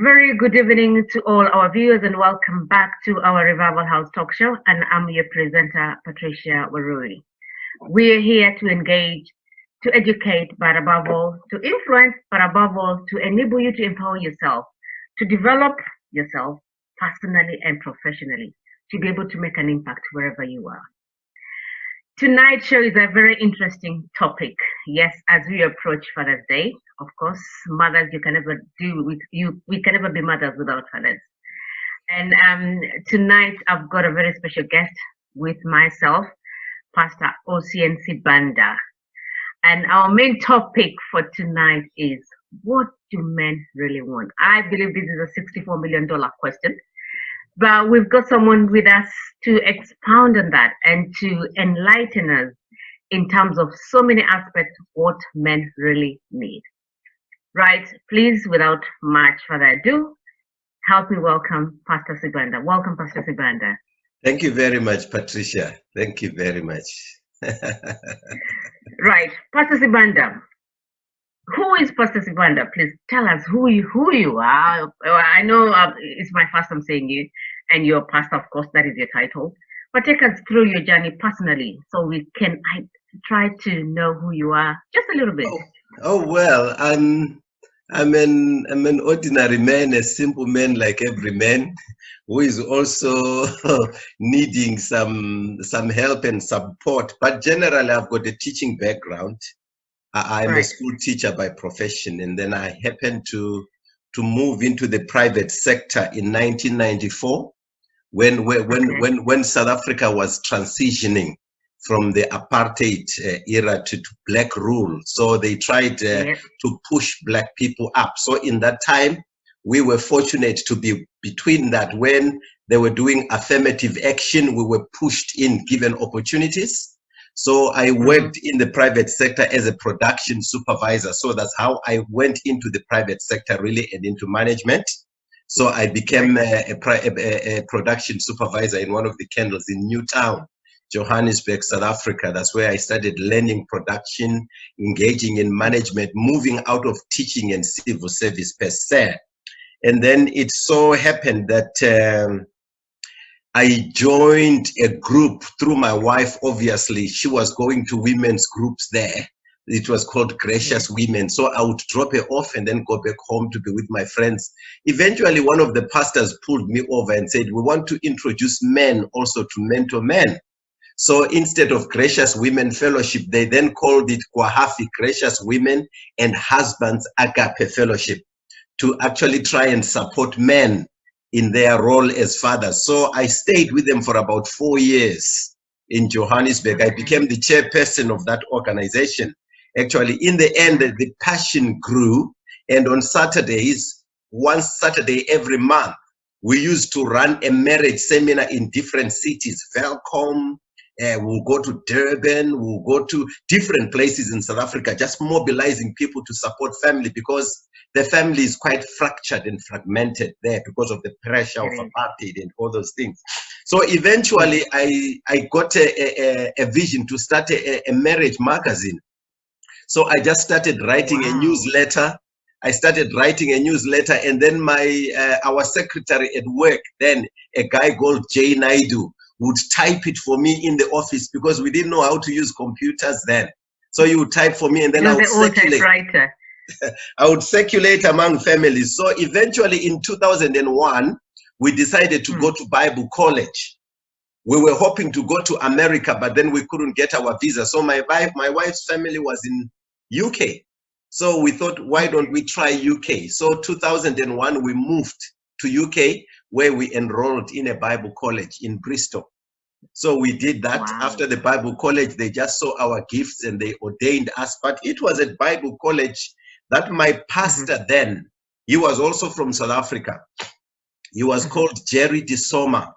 very good evening to all our viewers and welcome back to our Revival House talk show. And I'm your presenter, Patricia Waruri. We're here to engage, to educate, but above all, to influence, but above all, to enable you to empower yourself, to develop yourself personally and professionally, to be able to make an impact wherever you are. Tonight's show is a very interesting topic. Yes, as we approach Father's Day, of course, mothers, you can never do with you. We can never be mothers without fathers. And tonight, I've got a very special guest with myself, Pastor Ocean Sibanda. And our main topic for tonight is, what do men really want? I believe this is a $64 million question. But we've got someone with us to expound on that and to enlighten us in terms of so many aspects of what men really need. Right, please, without much further ado, help me welcome Pastor Sibanda. Welcome, Pastor Sibanda. Thank you very much, Patricia. Thank you very much. Right, Pastor Sibanda. Who is Pastor Sibanda? Please tell us who you are. I know it's my first time saying you, and you're pastor, of course, that is your title. But take us through your journey personally, so we can try to know who you are just a little bit. Oh well, I'm an ordinary man, a simple man like every man, who is also needing some help and support. But generally, I've got a teaching background. I'm a school teacher by profession, and then I happened to move into the private sector in 1994 when South Africa was transitioning from the apartheid era to black rule. So they tried to push black people up. So in that time, we were fortunate to be between that. When they were doing affirmative action, we were pushed in, given opportunities. So I worked in the private sector as a production supervisor. So that's how I went into the private sector really and into management. So I became a production supervisor in one of the candles in Newtown, Johannesburg, South Africa. That's where I started learning production, engaging in management, moving out of teaching and civil service per se. And then it so happened that I joined a group through my wife. Obviously, she was going to women's groups there. It was called Gracious Women. So I would drop her off and then go back home to be with my friends. Eventually, one of the pastors pulled me over and said, we want to introduce men also to mentor men. So instead of Gracious Women Fellowship, they then called it Kwahafi Gracious Women and Husbands Agape Fellowship, to actually try and support men in their role as fathers. So I stayed with them for about 4 years in Johannesburg. I became the chairperson of that organization. Actually, in the end, the passion grew. And on Saturdays, one Saturday every month, we used to run a marriage seminar in different cities. Welcome. We'll go to Durban, we'll go to different places in South Africa, just mobilizing people to support family, because the family is quite fractured and fragmented there because of the pressure of apartheid and all those things. So eventually I got a vision to start a marriage magazine. So I just started writing a newsletter. I started writing a newsletter, and then our secretary at work, then a guy called Jay Naidu, would type it for me in the office, because we didn't know how to use computers then. So you would type for me, and then I would circulate. I would circulate among families. So eventually in 2001, we decided to go to Bible college. We were hoping to go to America, but then we couldn't get our visa. So my wife's family was in UK. So we thought, why don't we try UK? So 2001, we moved to UK, where we enrolled in a Bible college in Bristol. So we did that. After the Bible college, they just saw our gifts and they ordained us. But it was at Bible college that my pastor then, he was also from South Africa. He was called Jerry De Soma.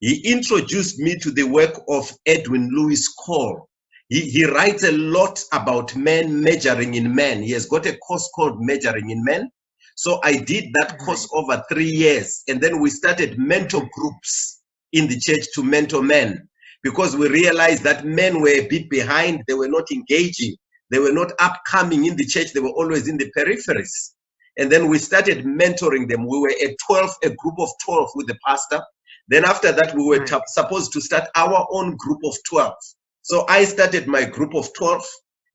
He introduced me to the work of Edwin Lewis Cole. He writes a lot about men, measuring in men. He has got a course called Measuring in Men. So I did that course over 3 years. And then we started mentor groups in the church to mentor men, because we realized that men were a bit behind. They were not engaging. They were not upcoming in the church. They were always in the peripheries. And then we started mentoring them. We were a group of 12 with the pastor. Then after that, we were supposed to start our own group of 12. So I started my group of 12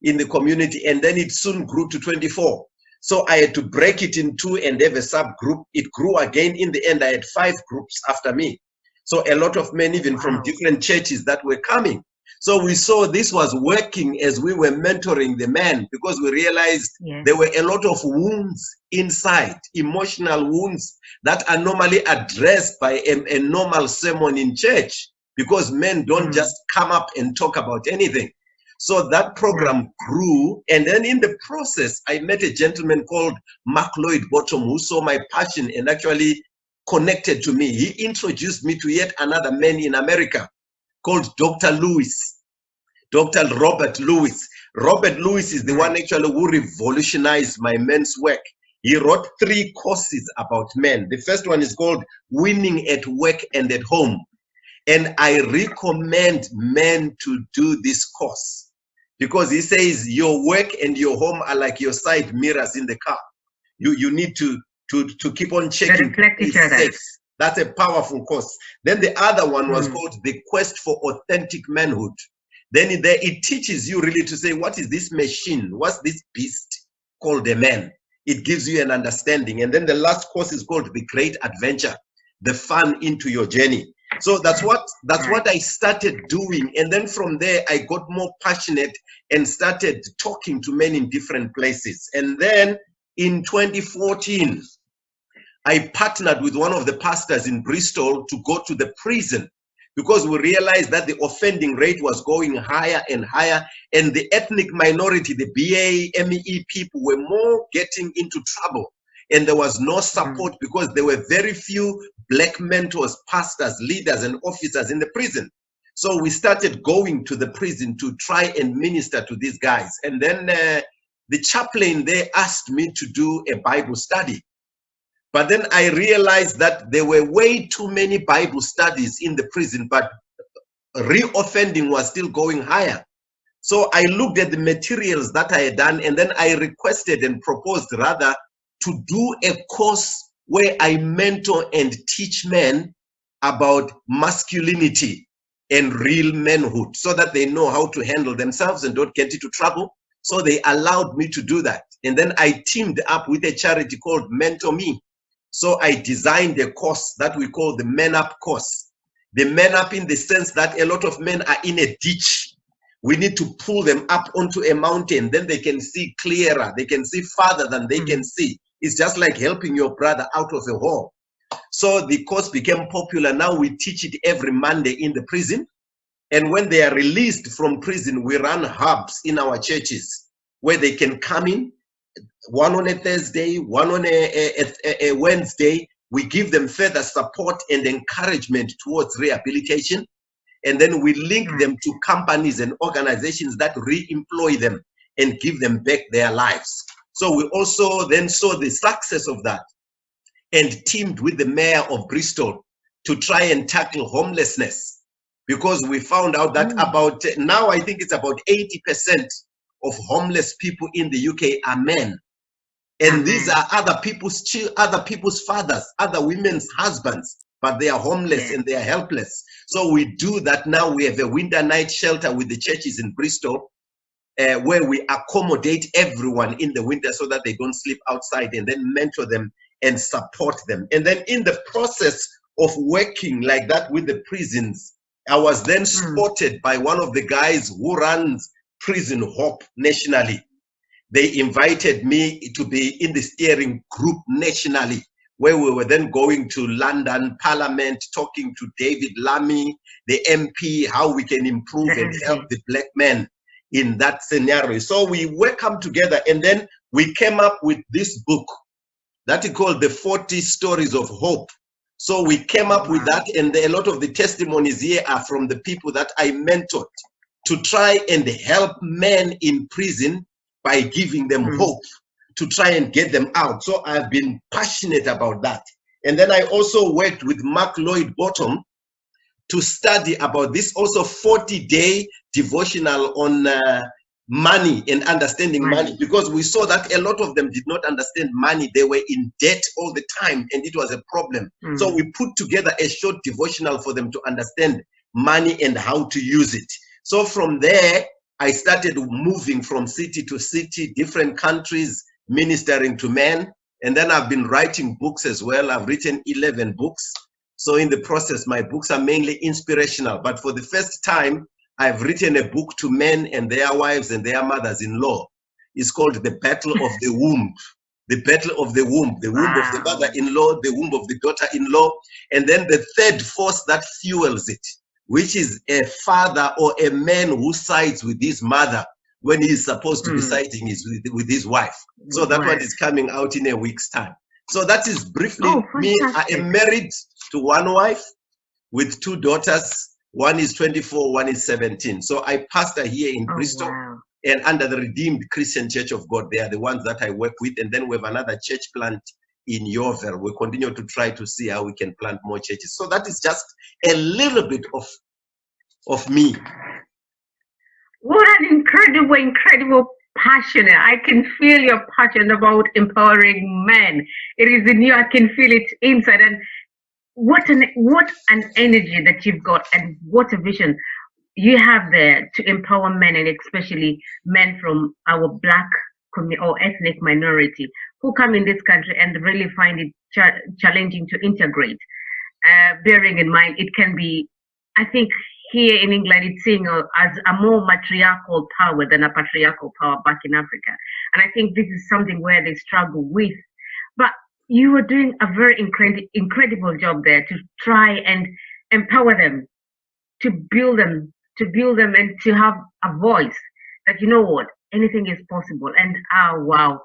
in the community, and then it soon grew to 24. So I had to break it in two and have a subgroup. It grew again. In the end, I had 5 groups after me. So a lot of men, even from different churches, that were coming. So we saw this was working as we were mentoring the men, because we realized there were a lot of wounds inside, emotional wounds that are normally addressed by a normal sermon in church, because men don't just come up and talk about anything. So that program grew, and then in the process, I met a gentleman called Mark Lloyd Bottom, who saw my passion and actually connected to me. He introduced me to yet another man in America called Dr. Lewis, Dr. Robert Lewis. Robert Lewis is the one actually who revolutionized my men's work. He wrote 3 courses about men. The first one is called Winning at Work and at Home. And I recommend men to do this course, because he says your work and your home are like your side mirrors in the car. You need to keep on checking. That's a powerful course. Then the other one was called The Quest for Authentic Manhood. Then it teaches you really to say, what is this machine? What's this beast called a man? It gives you an understanding. And then the last course is called The Great Adventure, the fun into your journey. So that's what I started doing. And then from there, I got more passionate and started talking to men in different places. And then in 2014, I partnered with one of the pastors in Bristol to go to the prison, because we realized that the offending rate was going higher and higher, and the ethnic minority, the BA, MEE people, were more getting into trouble. And there was no support because there were very few black mentors, pastors, leaders, and officers in the prison. So we started going to the prison to try and minister to these guys. And then the chaplain there asked me to do a Bible study. But then I realized that there were way too many Bible studies in the prison, but reoffending was still going higher. So I looked at the materials that I had done, and then I requested and proposed rather to do a course where I mentor and teach men about masculinity and real manhood, so that they know how to handle themselves and don't get into trouble. So they allowed me to do that. And then I teamed up with a charity called Mentor Me. So I designed a course that we call the Men Up course. The Men Up in the sense that a lot of men are in a ditch. We need to pull them up onto a mountain, then they can see clearer. They can see farther than they can see. It's just like helping your brother out of a hole. So the course became popular. Now we teach it every Monday in the prison. And when they are released from prison, we run hubs in our churches where they can come in, one on a Thursday, one on a Wednesday. We give them further support and encouragement towards rehabilitation. And then we link them to companies and organizations that re-employ them and give them back their lives. So we also then saw the success of that and teamed with the mayor of Bristol to try and tackle homelessness, because we found out that about, now I think it's about 80% of homeless people in the UK are men. And these are other people's fathers, other women's husbands, but they are homeless and they are helpless. So we do that now. We have a winter night shelter with the churches in Bristol, where we accommodate everyone in the winter so that they don't sleep outside, and then mentor them and support them. And then in the process of working like that with the prisons, I was then spotted by one of the guys who runs Prison Hope nationally. They invited me to be in the steering group nationally, where we were then going to London Parliament, talking to David Lammy, the MP, how we can improve and help the black men in that scenario. So we were come together, and then we came up with this book that is called The 40 Stories of Hope. So we came up with that, and a lot of the testimonies here are from the people that I mentored to try and help men in prison by giving them hope, to try and get them out. So I've been passionate about that. And then I also worked with Mark Lloyd Bottom to study about this also 40-day devotional on money and understanding money, Money. because we saw that a lot of them did not understand money. They were in debt all the time, and it was a problem. So we put together a short devotional for them to understand money and how to use it. So from there, I started moving from city to city, different countries, ministering to men. And then I've been writing books as well. I've written 11 books. So in the process, my books are mainly inspirational. But for the first time, I've written a book to men and their wives and their mothers-in-law. It's called The Battle of the Womb. The Battle of the Womb. The womb of the mother-in-law, the womb of the daughter-in-law. And then the third force that fuels it, which is a father or a man who sides with his mother when he is supposed to be siding with his wife. So that one is coming out in a week's time. So that is briefly me. I am married to one wife with 2 daughters. One is 24, one is 17. So I pastor here in Bristol and under the Redeemed Christian Church of God. They are the ones that I work with. And then we have another church plant in Yeovil. We continue to try to see how we can plant more churches. So that is just a little bit of me. What an incredible passion. I can feel your passion about empowering men. It is in you. I can feel it inside. And what an energy that you've got, and what a vision you have there to empower men, and especially men from our Black or ethnic minority who come in this country and really find it challenging to integrate. Bearing in mind, it can be, I think, here in England, it's seen as a more matriarchal power than a patriarchal power back in Africa. And I think this is something where they struggle with. But you are doing a very incredible job there to try and empower them, to build them, and to have a voice that, you know what, anything is possible. And wow,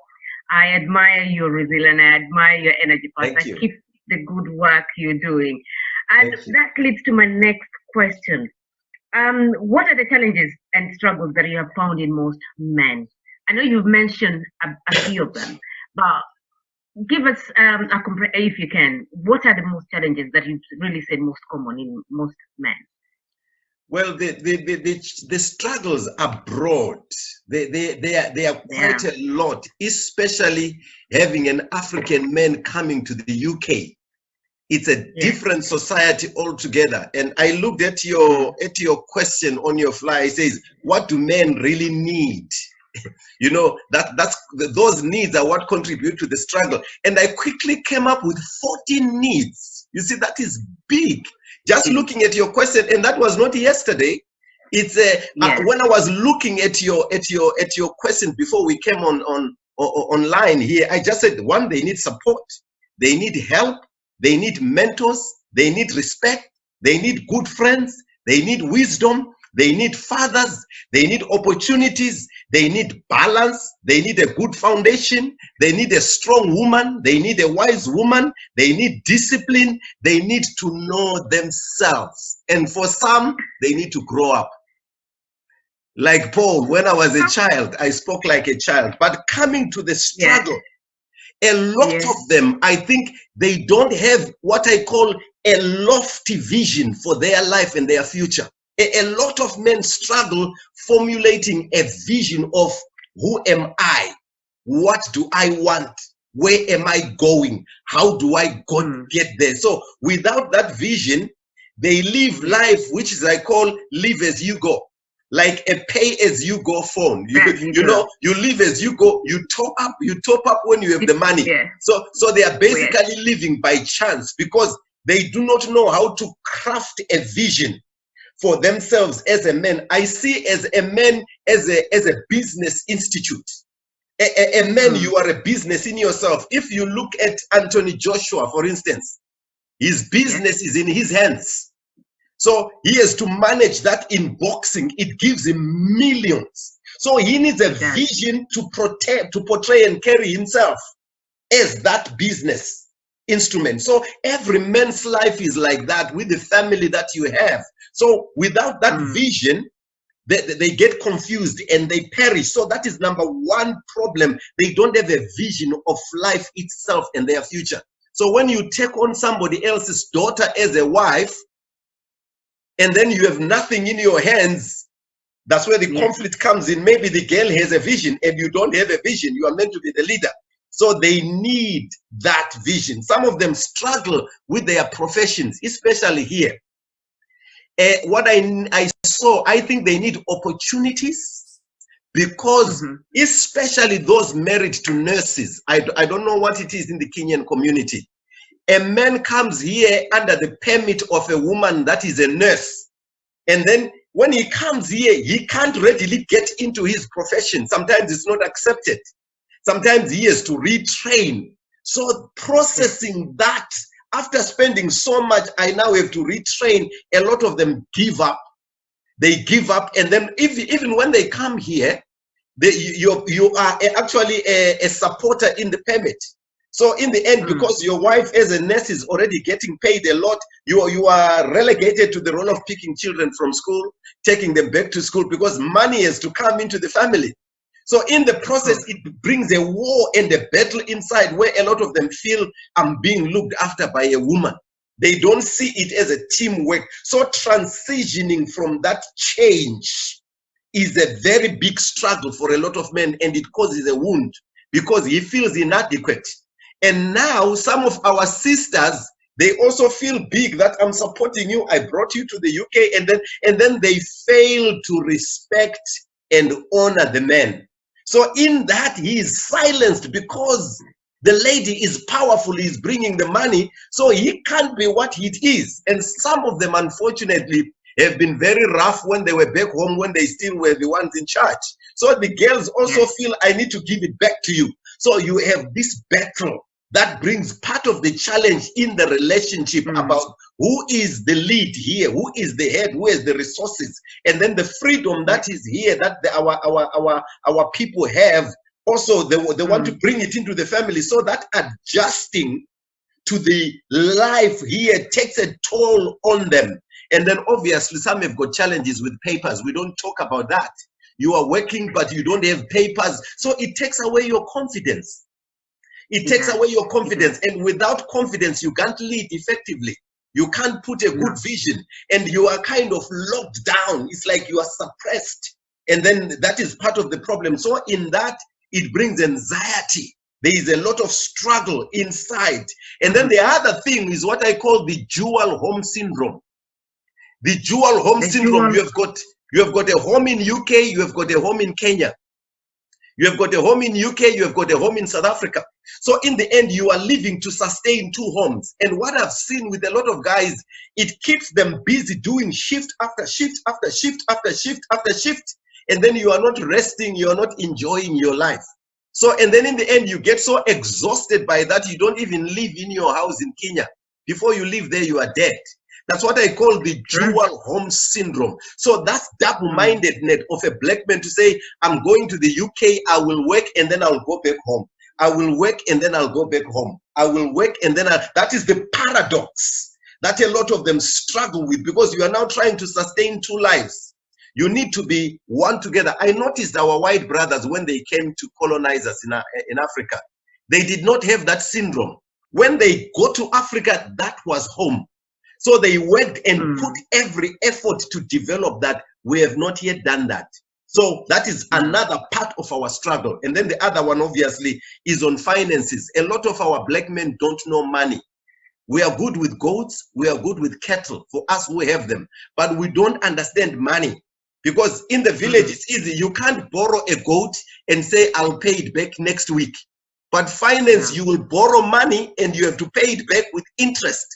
I admire your resilience. I admire your energy, Pastor. Keep the good work you're doing. And that leads to my next question. What are the challenges and struggles that you have found in most men? I know you've mentioned a few of them, but give us if you can, what are the most challenges that you've really said most common in most men? Well, the struggles are broad. They are quite a lot, especially having an African man coming to the UK. It's a different society altogether. And I looked at your question on your flyer. It says, what do men really need? You know, those needs are what contribute to the struggle. And I quickly came up with 14 needs. You see, that is big. Just looking at your question, and that was not yesterday. It's when I was looking at your question before we came online here, I just said, one, they need support, they need help, they need mentors, they need respect, they need good friends, they need wisdom, they need fathers, they need opportunities, they need balance, they need a good foundation, they need a strong woman, they need a wise woman, they need discipline, they need to know themselves. And for some, they need to grow up. Like Paul, when I was a child, I spoke like a child. But coming to the struggle, a lot of them, I think they don't have what I call a lofty vision for their life and their future. A lot of men struggle formulating a vision of who am I? What do I want? Where am I going? How do I get there? So without that vision, they live life, which is I call live as you go. Like a pay-as-you-go phone. You know, you live as you go, you top up when you have the money. So they are basically living by chance because they do not know how to craft a vision for themselves as a man. I see as a man as a business institute. A man, you are a business in yourself. If you look at Anthony Joshua, for instance, his business is in his hands. So he has to manage that in boxing. It gives him millions. So he needs a vision to portray and carry himself as that business instrument. So every man's life is like that with the family that you have. So without that vision, they get confused and they perish. So that is number one problem. They don't have a vision of life itself and their future. So when you take on somebody else's daughter as a wife, and then you have nothing in your hands, That's where the Yes. conflict comes in. Maybe the girl has a vision and you don't have a vision. You are meant to be the leader. So they need that vision. Some of them struggle with their professions, especially here. What I saw, I think they need opportunities, because especially those married to nurses, I don't know what it is in the Kenyan community. A man comes here under the permit of a woman that is a nurse. And then when he comes here, he can't readily get into his profession. Sometimes it's not accepted. Sometimes he has to retrain. So processing that, after spending so much, I now have to retrain. A lot of them give up. They give up. And then even when they come here, you are actually a supporter in the permit. So in the end, because your wife as a nurse is already getting paid a lot, you are relegated to the role of picking children from school, taking them back to school, because money has to come into the family. So in the process, it brings a war and a battle inside, where a lot of them feel I'm being looked after by a woman. They don't see it as a teamwork. So transitioning from that change is a very big struggle for a lot of men, and it causes a wound because he feels inadequate. And now some of our sisters, they also feel big, that I'm supporting you, I brought you to the UK, and then they fail to respect and honor the man. So in that, he is silenced because the lady is powerful, he's bringing the money, so he can't be what he is. And some of them, unfortunately, have been very rough when they were back home, when they still were the ones in charge. So the girls also feel, I need to give it back to you. So you have this battle that brings part of the challenge in the relationship about who is the lead here, who is the head, who has the resources, and then the freedom that is here that our people have. Also, they want to bring it into the family, so that adjusting to the life here takes a toll on them. And then obviously some have got challenges with papers. We don't talk about that. You are working, but you don't have papers. So it takes away your confidence. It takes away your confidence. And without confidence, you can't lead effectively. You can't put a good vision, and you are kind of locked down. It's like you are suppressed. And then that is part of the problem. So in that, it brings anxiety. There is a lot of struggle inside. And then the other thing is what I call the dual home syndrome. The dual home syndrome. You have got a home in UK, you have got a home in Kenya. You have got a home in UK, you have got a home in South Africa. So in the end, you are living to sustain two homes. And what I've seen with a lot of guys, it keeps them busy doing shift after shift after shift after shift after shift. And then you are not resting, you are not enjoying your life. So, and then in the end, you get so exhausted by that, you don't even live in your house in Kenya. Before you live there, you are dead. That's what I call the dual home syndrome. So that's double-mindedness of a black man to say, I'm going to the UK, I will work and then I'll go back home. I will work and then I'll go back home. I will work and then that is the paradox that a lot of them struggle with, because you are now trying to sustain two lives. You need to be one together. I noticed our white brothers, when they came to colonize us in Africa, they did not have that syndrome. When they go to Africa, that was home. So they went and put every effort to develop that. We have not yet done that. So that is another part of our struggle. And then the other one, obviously, is on finances. A lot of our black men don't know money. We are good with goats. We are good with cattle. For us, we have them. But we don't understand money. Because in the village, it's easy. You can't borrow a goat and say, I'll pay it back next week. But finance, you will borrow money and you have to pay it back with interest.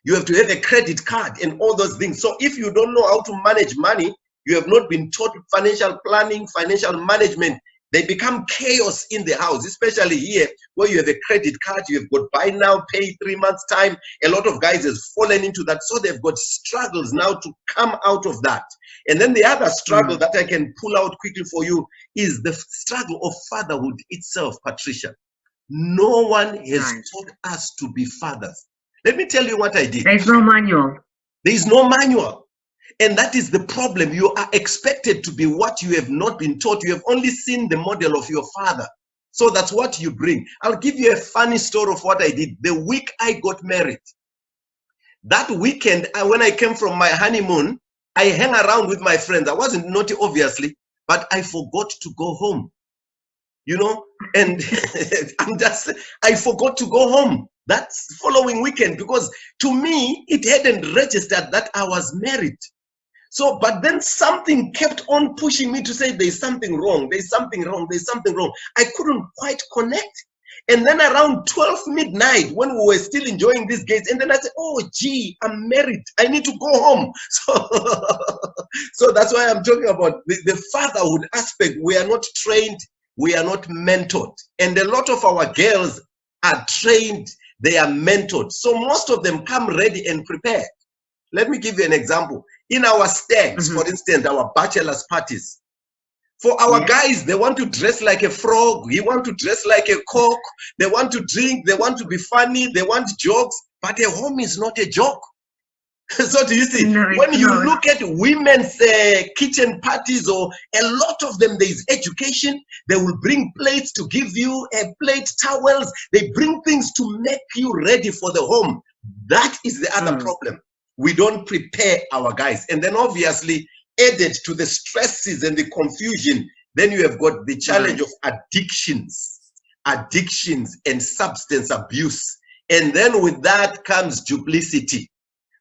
You have to have a credit card and all those things. So if you don't know how to manage money, you have not been taught financial planning, financial management, they become chaos in the house, especially here where you have a credit card, you have got buy now, pay 3 months time. A lot of guys have fallen into that. So they've got struggles now to come out of that. And then the other struggle that I can pull out quickly for you is the struggle of fatherhood itself, Patricia. No one has taught us to be fathers. Let me tell you what I did. There is no manual. There is no manual. And that is the problem. You are expected to be what you have not been taught. You have only seen the model of your father. So that's what you bring. I'll give you a funny story of what I did. The week I got married, that weekend, when I came from my honeymoon, I hang around with my friends. I wasn't naughty, obviously, but I forgot to go home. You know, and I forgot to go home that following weekend because to me, it hadn't registered that I was married. So, but then something kept on pushing me to say, there's something wrong, there's something wrong, there's something wrong. I couldn't quite connect. And then around 12 midnight, when we were still enjoying these games, and then I said, oh, gee, I'm married. I need to go home. So that's why I'm talking about the fatherhood aspect. We are not trained, we are not mentored. And a lot of our girls are trained, they are mentored. So most of them come ready and prepared. Let me give you an example. In our stags, for instance, our bachelor's parties, for our guys, they want to dress like a frog, we want to dress like a cock, they want to drink, they want to be funny, they want jokes, but a home is not a joke. So do you see, when you look at women's kitchen parties, or a lot of them, there is education. They will bring plates to give you plate towels. They bring things to make you ready for the home. That is the other problem. We don't prepare our guys. And then obviously added to the stresses and the confusion, then you have got the challenge of addictions and substance abuse. And then with that comes duplicity,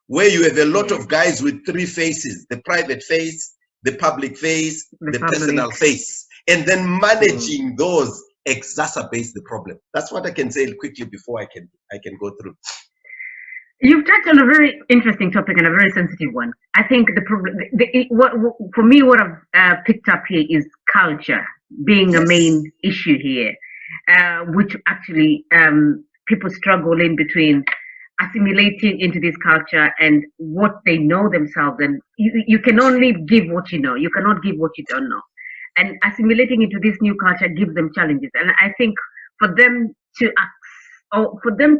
where you have a lot of guys with three faces: the private face, the public face, the personal face. And then managing those exacerbates the problem. That's what I can say quickly before I can go through. You've touched on a very interesting topic and a very sensitive one. I think the problem, for me, what I've picked up here is culture being a main issue here, which actually people struggle in between assimilating into this culture and what they know themselves. And you can only give what you know. You cannot give what you don't know. And assimilating into this new culture gives them challenges. And I think for them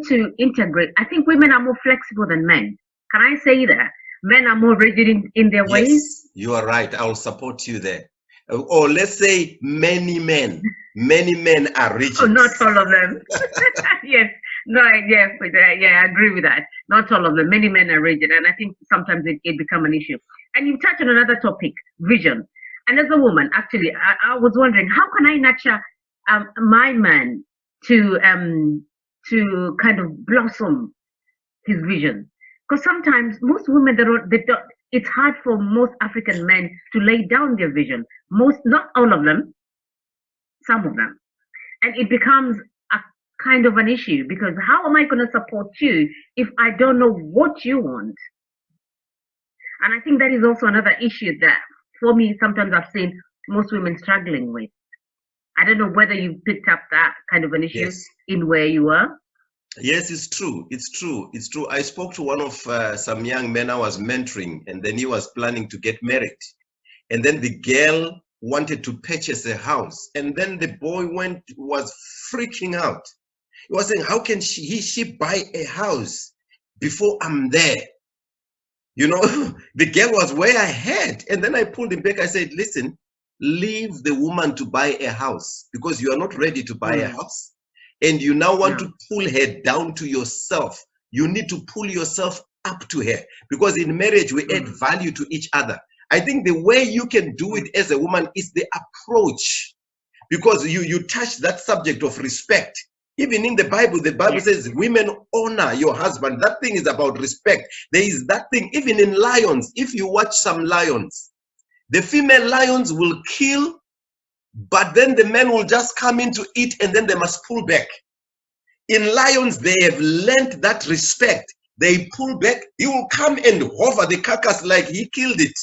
to integrate, I think women are more flexible than men. Can I say that? Men are more rigid in their ways? Yes, you are right. I will support you there. Or let's say many men are rigid. Oh, not all of them. Yes. No, yeah, I agree with that. Not all of them. Many men are rigid. And I think sometimes it becomes an issue. And you touched on another topic, vision. And as a woman, actually, I was wondering, how can I nurture my man to kind of blossom his vision? Because sometimes most women, it's hard for most African men to lay down their vision. Not all of them, some of them. And it becomes a kind of an issue, because how am I going to support you if I don't know what you want? And I think that is also another issue that, for me, sometimes I've seen most women struggling with. I don't know whether you picked up that kind of an issue in where you were. Yes, it's true. It's true. It's true. I spoke to one of some young men I was mentoring, and then he was planning to get married. And then the girl wanted to purchase a house. And then the boy was freaking out. He was saying, how can she buy a house before I'm there? You know, the girl was way ahead. And then I pulled him back. I said, listen, leave the woman to buy a house, because you are not ready to buy a house. And you now want to pull her down to yourself. You need to pull yourself up to her, because in marriage, we add value to each other. I think the way you can do it as a woman is the approach, because you touch that subject of respect. Even in the Bible says women honor your husband. That thing is about respect. There is that thing, even in lions. If you watch some lions, the female lions will kill, but then the men will just come in to eat, and then they must pull back. In lions, they have learned that respect. They pull back. He will come and hover the carcass like he killed it.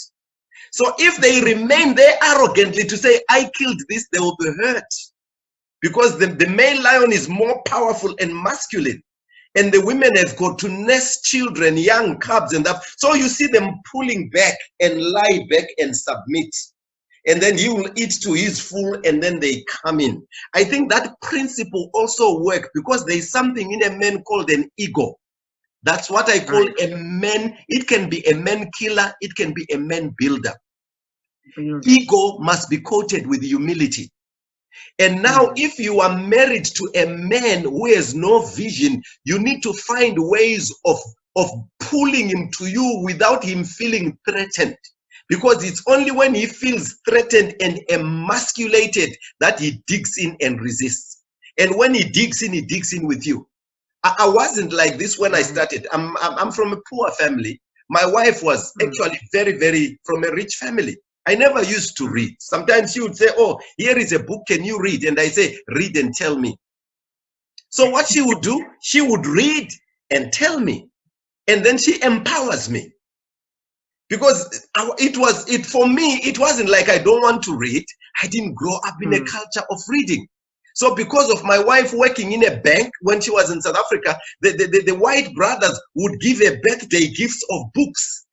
So if they remain there arrogantly to say, I killed this, they will be hurt. Because the male lion is more powerful and masculine. And the women have got to nurse children, young cubs and that. So you see them pulling back and lie back and submit. And then he will eat to his full, and then they come in. I think that principle also works, because there is something in a man called an ego. That's what I call a man. It can be a man killer. It can be a man builder. Ego must be coated with humility. And now, if you are married to a man who has no vision, you need to find ways of pulling him to you without him feeling threatened. Because it's only when he feels threatened and emasculated that he digs in and resists. And when he digs in with you. I wasn't like this when I started. I'm from a poor family. My wife was actually very, very from a rich family. I never used to read. Sometimes she would say, oh, here is a book, can you read? And I say, read and tell me. So what she would do, she would read and tell me. And then she empowers me. Because for me, it wasn't like I don't want to read. I didn't grow up in a culture of reading. So because of my wife working in a bank when she was in South Africa, the white brothers would give her birthday gifts of books.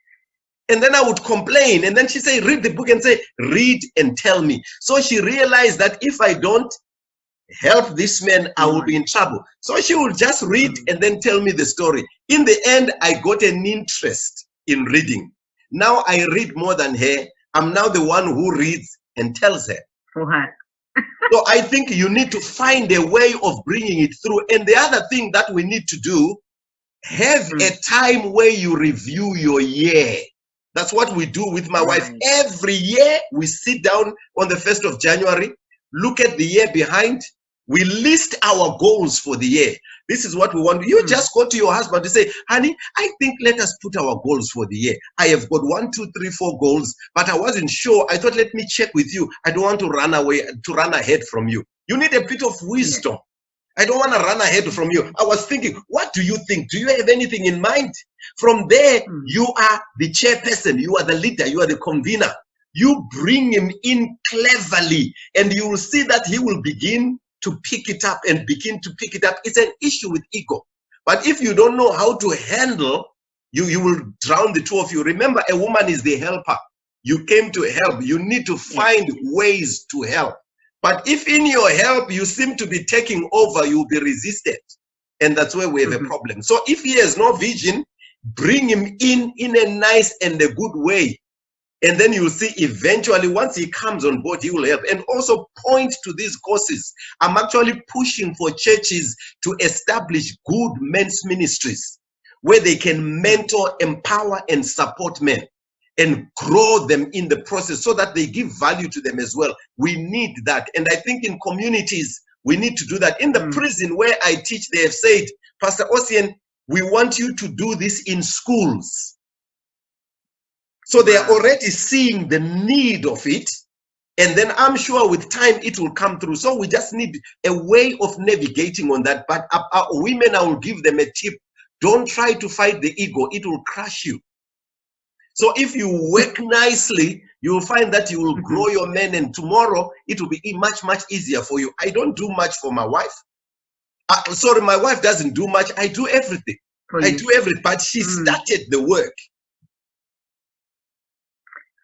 And then I would complain. And then she say, read the book, and say, read and tell me. So she realized that if I don't help this man, I will be in trouble. So she would just read and then tell me the story. In the end, I got an interest in reading. Now I read more than her. I'm now the one who reads and tells her. For her. So I think you need to find a way of bringing it through. And the other thing that we need to do, have a time where you review your year. That's what we do with my wife. Every year we sit down on the 1st of January, look at the year behind. We list our goals for the year. This is what we want. You just go to your husband to say, honey, I think let us put our goals for the year. I have got 1, 2, 3, 4 goals, but I wasn't sure. I thought, let me check with you. I don't want to run away, to run ahead from you. You need a bit of wisdom. I don't want to run ahead from you. I was thinking, what do you think? Do you have anything in mind? From there, you are the chairperson. You are the leader. You are the convener. You bring him in cleverly, and you will see that he will begin to pick it up and begin to pick it up. It's an issue with ego. But if you don't know how to handle, you will drown the two of you. Remember, a woman is the helper. You came to help. You need to find ways to help. But if in your help you seem to be taking over, you'll be resisted. And that's where we have a problem. So if he has no vision, bring him in a nice and a good way. And then you'll see eventually once he comes on board, he will help. And also point to these courses. I'm actually pushing for churches to establish good men's ministries where they can mentor, empower, and support men and grow them in the process so that they give value to them as well. We need that. And I think in communities, we need to do that. In the prison where I teach, they have said, Pastor Ocean, we want you to do this in schools. So they are already seeing the need of it. And then I'm sure with time it will come through. So we just need a way of navigating on that. But women, I will give them a tip. Don't try to fight the ego. It will crush you. So if you work nicely, you will find that you will grow your men, and tomorrow it will be much, much easier for you. I don't do much for my wife. Sorry, my wife doesn't do much. I do everything. I do everything, but she started the work.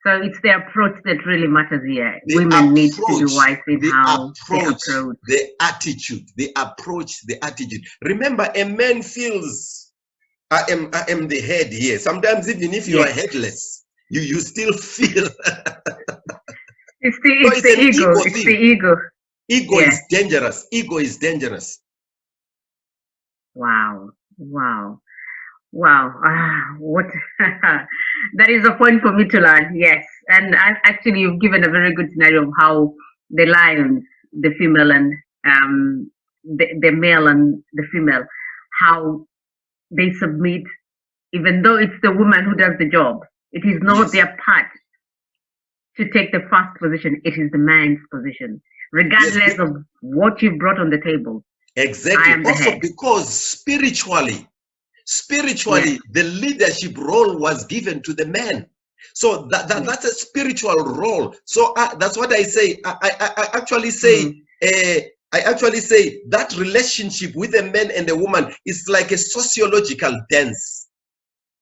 So it's the approach that really matters here. Women need to be wise in how they approach. The attitude, the approach, the attitude. Remember, a man feels, I am the head here. Sometimes even if you are headless, you still feel. It's the ego. It's the ego. Ego is dangerous. Ego is dangerous. Wow. What that is a point for me to learn. Yes, and actually you've given a very good scenario of how the lions, the female and the male and the female, how they submit, even though it's the woman who does the job. It is not their part to take the first position. It is the man's position, regardless of what you brought on the table. Exactly. Also, because spiritually, the leadership role was given to the man. So that's a spiritual role. So that's what I say. I actually say that relationship with a man and a woman is like a sociological dance.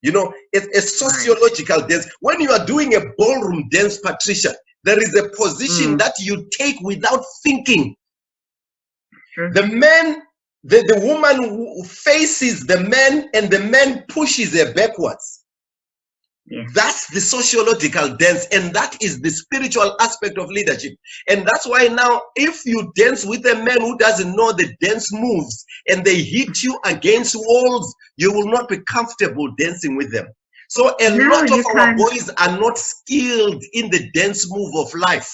You know, it's a sociological dance. When you are doing a ballroom dance, Patricia, there is a position that you take without thinking. The man, the woman who faces the man, and the man pushes her backwards. That's the sociological dance, and that is the spiritual aspect of leadership. And that's why now, if you dance with a man who doesn't know the dance moves and they hit you against walls, you will not be comfortable dancing with them. So a No, lot of you our can't. boys are not skilled in the dance move of life.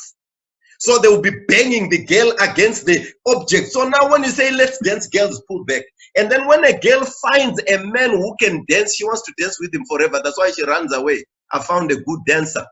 So they will be banging the girl against the object. So now when you say let's dance, girls pull back. And then when a girl finds a man who can dance, she wants to dance with him forever. That's why she runs away. I found a good dancer.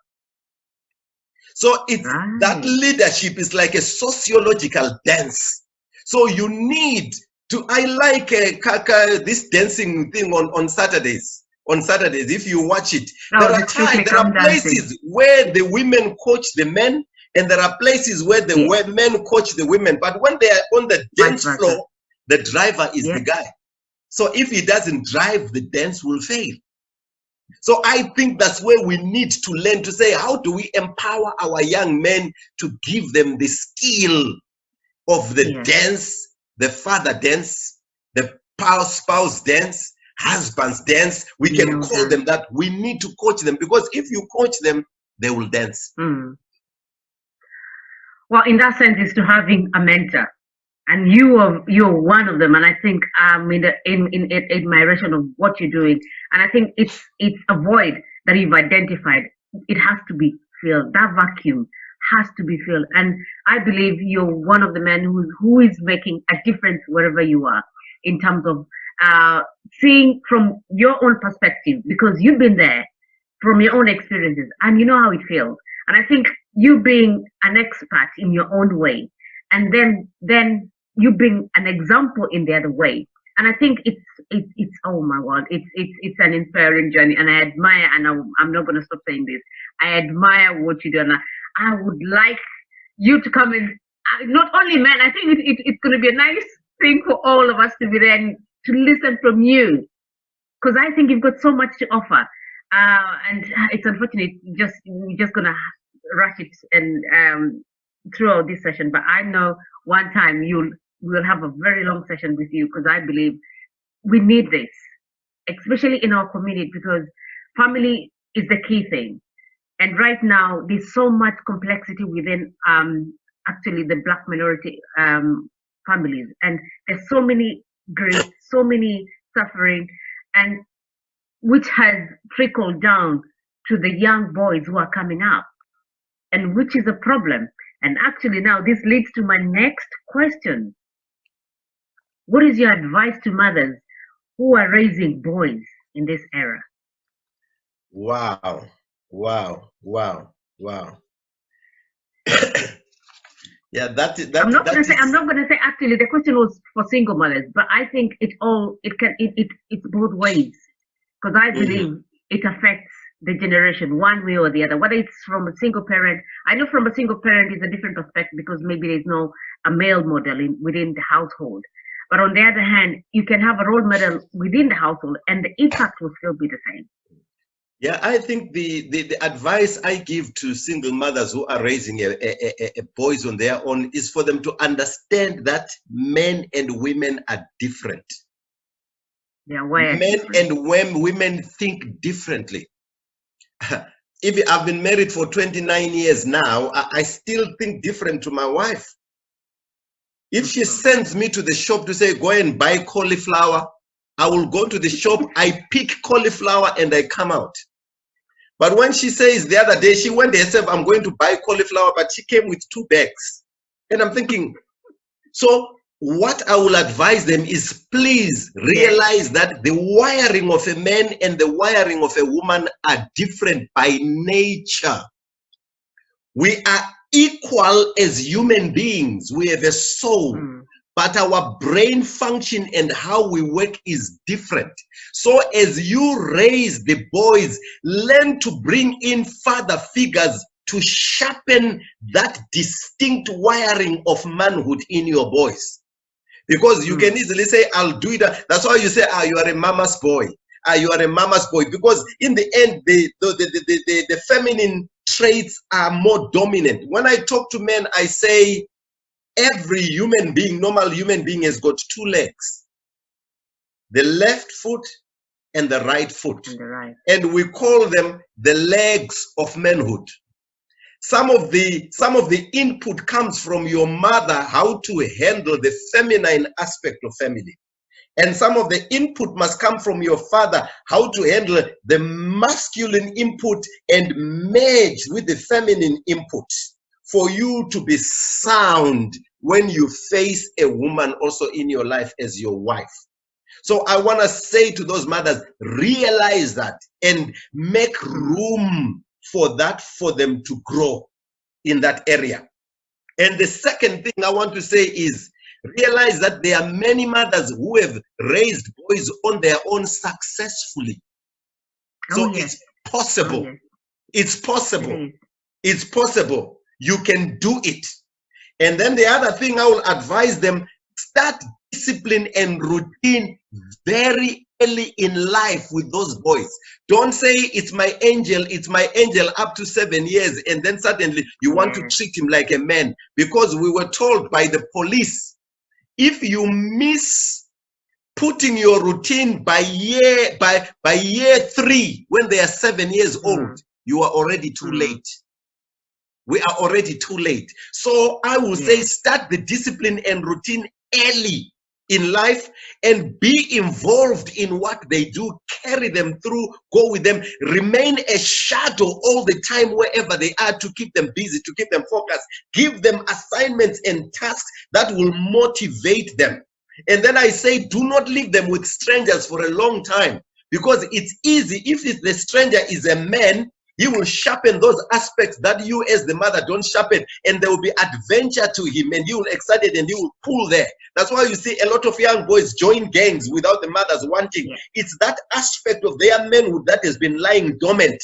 So it's that Right. leadership is like a sociological dance. So you need to, I like this dancing thing on Saturdays. On Saturdays, if you watch it, Oh, there are the Strictly there Come are Dancing. places where the women coach the men, and there are places where the Yeah. men coach the women. But when they are on the Vice dance versa. floor, the driver is Yeah. the guy. So if he doesn't drive, the dance will fail. So I think that's where we need to learn to say, how do we empower our young men to give them the skill of the Yeah. dance, the father dance, the spouse dance, husband's dance? We You can know call that. them that. We need to coach them, because if you coach them, they will dance. Mm. Well, in that sense, is to having a mentor, and you're one of them. And I think in admiration of what you're doing, and I think it's a void that you've identified. It has to be filled. That vacuum has to be filled, and I believe you're one of the men who is making a difference wherever you are, in terms of seeing from your own perspective, because you've been there, from your own experiences, and you know how it feels. And I think you being an expert in your own way, and then you being an example in the other way. And I think it's oh my word, it's an inspiring journey, and I admire, and I'm not going to stop saying this. I admire what you do, and I would like you to come in. Not only men, I think it's going to be a nice thing for all of us to be there and to listen from you, because I think you've got so much to offer. And it's unfortunate, we're just gonna rush it and throughout this session. But I know one time we'll have a very long session with you, because I believe we need this, especially in our community, because family is the key thing. And right now, there's so much complexity within actually the Black minority families, and there's so many grief, so many suffering, and which has trickled down to the young boys who are coming up, and which is a problem. And actually, now this leads to my next question. What is your advice to mothers who are raising boys in this era? Wow, wow, wow, wow. Yeah, I'm not gonna that say. I'm is. not gonna say. Actually, the question was for single mothers, but I think it's both ways, because I believe it affects the generation one way or the other. Whether it's from a single parent, I know from a single parent is a different perspective, because maybe there's no a male model within the household. But on the other hand, you can have a role model within the household, and the impact will still be the same. Yeah, I think the advice I give to single mothers who are raising a boys on their own is for them to understand that men and women are different. They are wired Men different. and women think differently. If I've been married for 29 years now, I still think different to my wife. If she sends me to the shop to say, go and buy cauliflower, I will go to the shop, I pick cauliflower, and I come out. But when she says the other day, she went herself, I'm going to buy cauliflower, but she came with 2 bags. And I'm thinking, so what I will advise them is, please realize that the wiring of a man and the wiring of a woman are different by nature. We are equal as human beings. We have a soul, but our brain function and how we work is different. So as you raise the boys, learn to bring in father figures to sharpen that distinct wiring of manhood in your boys. Because you can easily say, I'll do it. That's why you say, you are a mama's boy. You are a mama's boy. Because in the end, the feminine traits are more dominant. When I talk to men, I say, every human being, normal human being, has got 2 legs. The left foot and the right foot. And we call them the legs of manhood. Some of the input comes from your mother, how to handle the feminine aspect of family. And some of the input must come from your father, how to handle the masculine input and merge with the feminine input for you to be sound when you face a woman also in your life as your wife. So I want to say to those mothers, realize that and make room for that, for them to grow in that area. And the second thing I want to say is, realize that there are many mothers who have raised boys on their own successfully. So it's possible. It's possible. It's possible. You can do it. And then the other thing I will advise them, start discipline and routine very early in life with those boys. Don't say it's my angel up to 7 years, and then suddenly you want to treat him like a man, because we were told by the police, if you miss putting your routine by year 3 when they are 7 years old, you are already too late. We are already too late. So I will say, start the discipline and routine early in life and be involved in what they do. Carry them through, go with them, remain a shadow all the time wherever they are, to keep them busy, to keep them focused. Give them assignments and tasks that will motivate them. And then I say, do not leave them with strangers for a long time, because it's easy. If the stranger is a man, he will sharpen those aspects that you as the mother don't sharpen, and there will be adventure to him, and he will excited and he will pull there. That's why you see a lot of young boys join gangs without the mothers wanting. It's that aspect of their manhood that has been lying dormant.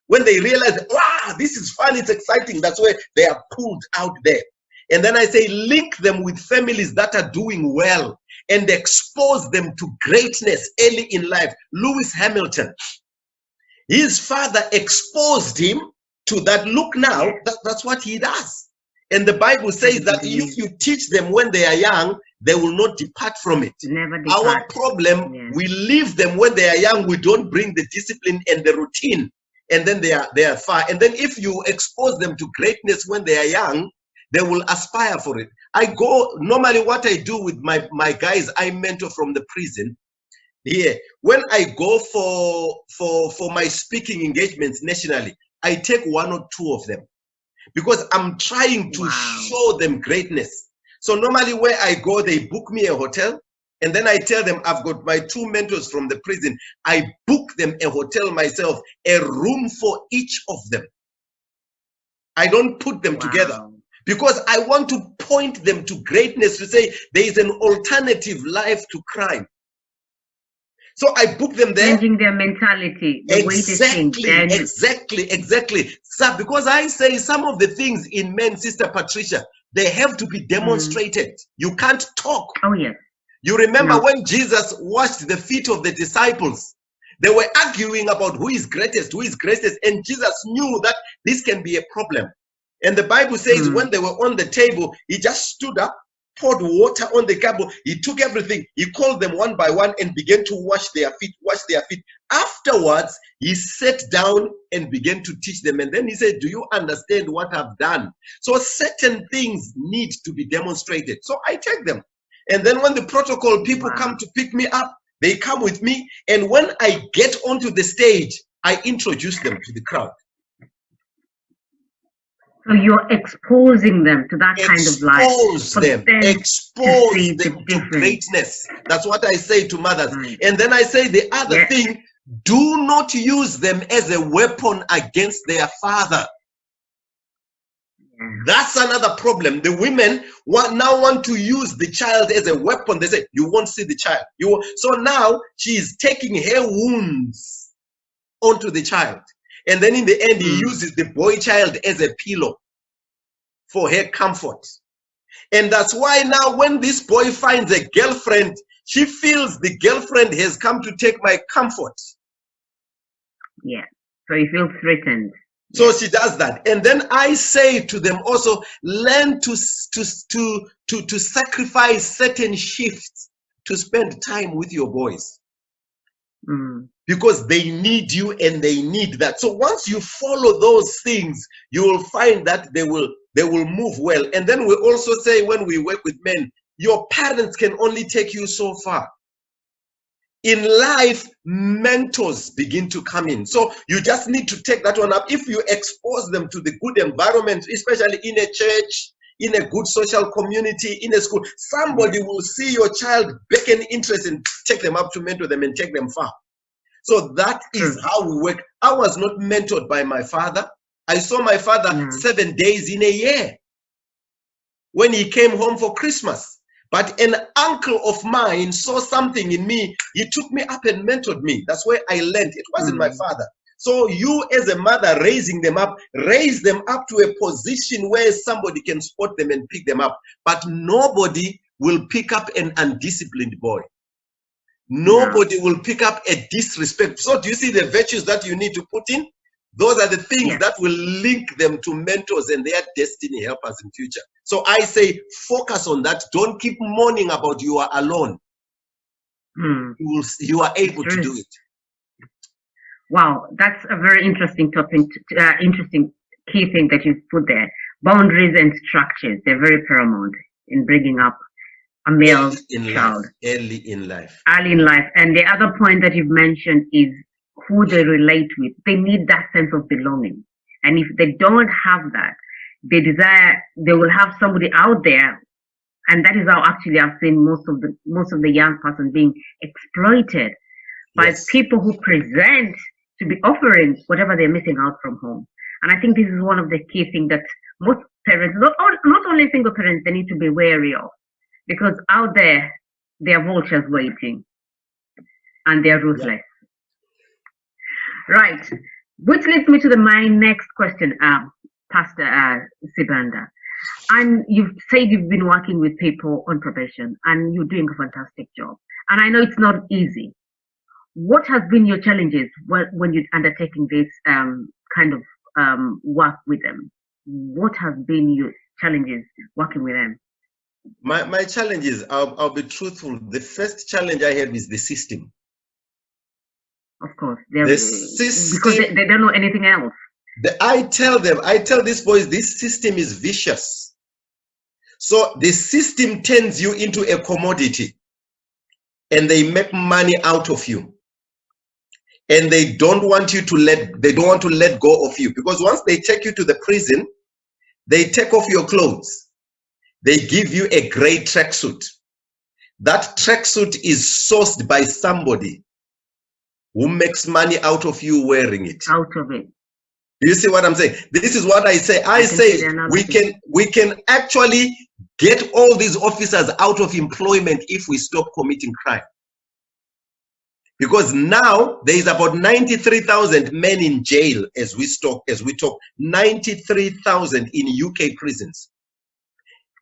When they realize, wow, this is fun, it's exciting, that's where they are pulled out there. And then I say, link them with families that are doing well and expose them to greatness early in life. Lewis Hamilton, his father exposed him to that. Look now, that's what he does. And the Bible says that if you teach them when they are young, they will not depart from it. Our problem, we leave them when they are young. We don't bring the discipline and the routine, and then they are far. And then if you expose them to greatness when they are young, they will aspire for it. Normally what I do with my guys I mentor from the prison, when I go for my speaking engagements nationally, I take 1 or 2 of them, because I'm trying to show them greatness. So normally where I go, they book me a hotel, and then I tell them I've got my 2 mentors from the prison. I book them a hotel myself, a room for each of them. I don't put them together, because I want to point them to greatness, to say there is an alternative life to crime. So I book them there. Changing their mentality, the way they think. Exactly. So because I say some of the things in men, Sister Patricia, they have to be demonstrated. You can't talk. Oh, yes. You remember when Jesus washed the feet of the disciples, they were arguing about who is greatest, and Jesus knew that this can be a problem. And the Bible says when they were on the table, he just stood up, poured water on the cup, he took everything, he called them one by one and began to wash their feet. Afterwards, he sat down and began to teach them. And then he said, do you understand what I've done? So certain things need to be demonstrated. So I take them. And then when the protocol people come to pick me up, they come with me. And when I get onto the stage, I introduce them to the crowd. So you're exposing them to that kind of life. Expose them to greatness. That's what I say to mothers. And then I say the other thing, do not use them as a weapon against their father. That's another problem. The women now want to use the child as a weapon. They say, you won't see the child. So now she is taking her wounds onto the child. And then in the end, he uses the boy child as a pillow for her comfort. And that's why now when this boy finds a girlfriend, she feels the girlfriend has come to take my comfort. Yeah, so he feels threatened. So she does that. And then I say to them also, learn to sacrifice certain shifts to spend time with your boys. Because they need you and they need that. So once you follow those things, you will find that they will move well. And then we also say, when we work with men, your parents can only take you so far. in life, mentors begin to come in. So you just need to take that one up. If you expose them to the good environment, especially in a church, in a good social community, in a school, somebody will see your child beckon interest and take them up to mentor them and take them far. So that is how we work. I was not mentored by my father. I saw my father 7 days in a year when he came home for Christmas. But an uncle of mine saw something in me. He took me up and mentored me. That's where I learned. It wasn't my father. So you as a mother raising them up, raise them up to a position where somebody can spot them and pick them up. But nobody will pick up an undisciplined boy. Nobody will pick up a disrespect. So do you see the virtues that you need to put in? Those are the things that will link them to mentors and their destiny helpers in future. So I say, focus on that. Don't keep mourning about you are alone. You are able to do it. Wow, that's a very interesting topic, interesting key thing that you've put there. Boundaries and structures, they're very paramount in bringing up a male child. Early in life. Early in life. And the other point that you've mentioned is who they relate with. They need that sense of belonging. And if they don't have that, they will have somebody out there. And that is how actually I've seen most of the young person being exploited by people who present to be offering whatever they're missing out from home. And I think this is one of the key things that most parents, not only single parents, they need to be wary of. Because out there, there are vultures waiting. And they're ruthless. Right. Which leads me to my next question, Pastor Sibanda. And you've said you've been working with people on probation and you're doing a fantastic job. And I know it's not easy. What has been your challenges when you're undertaking this kind of work with them? What has been your challenges working with them? My challenge is, I'll be truthful. The first challenge I have is the system. Of course, the system, because they don't know anything else. I tell these boys, this system is vicious. So the system turns you into a commodity and they make money out of you. And they don't want to let go of you, because once they take you to the prison, they take off your clothes. They give you a gray tracksuit. That tracksuit is sourced by somebody who makes money out of you wearing it. Out of it. Do you see what I'm saying? This is what I say. I say we can actually get all these officers out of employment if we stop committing crime. Because now there is about 93,000 men in jail as we talk, 93,000 in UK prisons.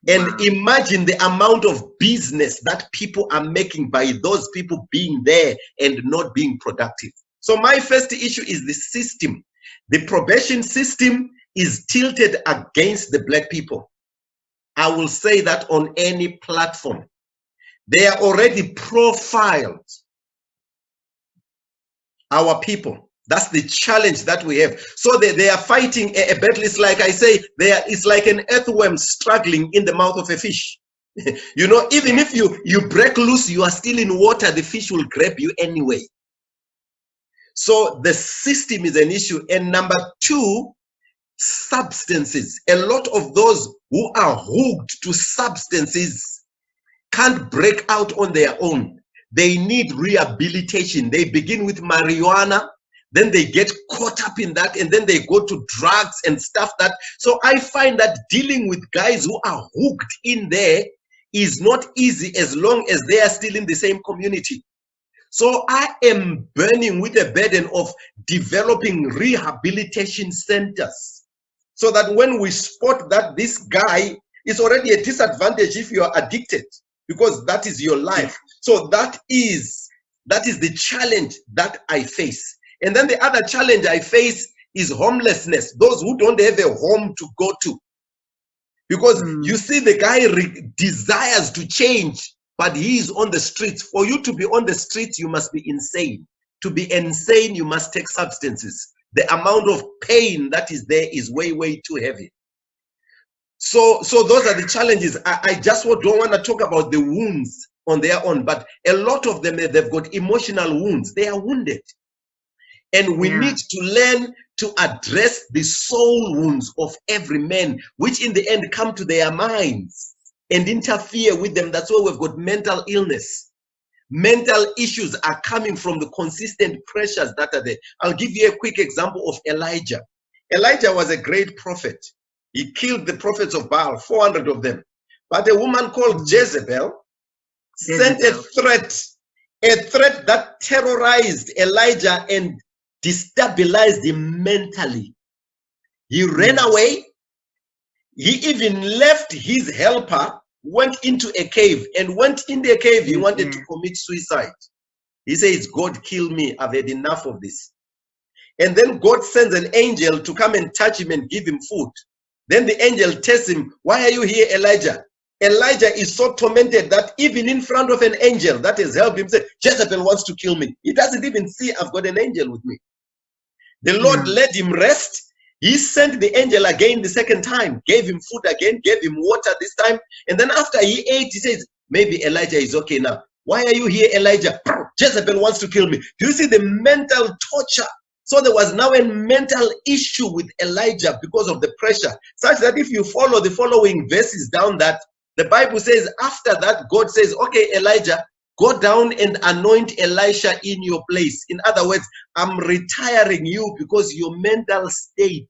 And imagine the amount of business that people are making by those people being there and not being productive. So my first issue is the system. The probation system is tilted against the black people. I will say that on any platform. They are already profiled. Our people. That's the challenge that we have. So they are fighting a battle. It's like I say, it's like an earthworm struggling in the mouth of a fish. You know, even if you break loose, you are still in water, the fish will grab you anyway. So the system is an issue. And number two, substances. A lot of those who are hooked to substances can't break out on their own. They need rehabilitation. They begin with marijuana, then they get caught up in that, and then they go to drugs and stuff that. So I find that dealing with guys who are hooked in there is not easy as long as they are still in the same community. So I am burning with a burden of developing rehabilitation centers so that when we spot that this guy is already a disadvantage if you are addicted, because that is your life. So that is the challenge that I face. And then the other challenge I face is homelessness, those who don't have a home to go to. Because you see the guy desires to change, but he is on the streets. For you to be on the streets, you must be insane. To be insane, you must take substances. The amount of pain that is there is way, way too heavy. So those are the challenges. I just don't want to talk about the wounds on their own, but a lot of them, they've got emotional wounds. They are wounded. And we need to learn to address the soul wounds of every man, which in the end come to their minds and interfere with them. That's why we've got mental illness. Mental issues are coming from the consistent pressures that are there. I'll give you a quick example of Elijah. Elijah was a great prophet. He killed the prophets of Baal, 400 of them. But a woman called Jezebel sent a threat that terrorized Elijah and destabilized him mentally. He ran away. He even left his helper, went into a cave, and went in the cave. He wanted to commit suicide. He says, God, kill me. I've had enough of this. And then God sends an angel to come and touch him and give him food. Then the angel tells him, why are you here, Elijah? Elijah is so tormented that even in front of an angel that has helped him, say, Jezebel wants to kill me. He doesn't even see I've got an angel with me. The Lord let him rest. He sent the angel again the second time, gave him food again, gave him water this time. And then after he ate, he says, maybe Elijah is okay now. Why are you here, Elijah? Jezebel wants to kill me. Do you see the mental torture? So there was now a mental issue with Elijah because of the pressure, such that if you follow the following verses down that, the Bible says after that, God says, okay, Elijah, go down and anoint Elisha in your place. In other words, I'm retiring you because your mental state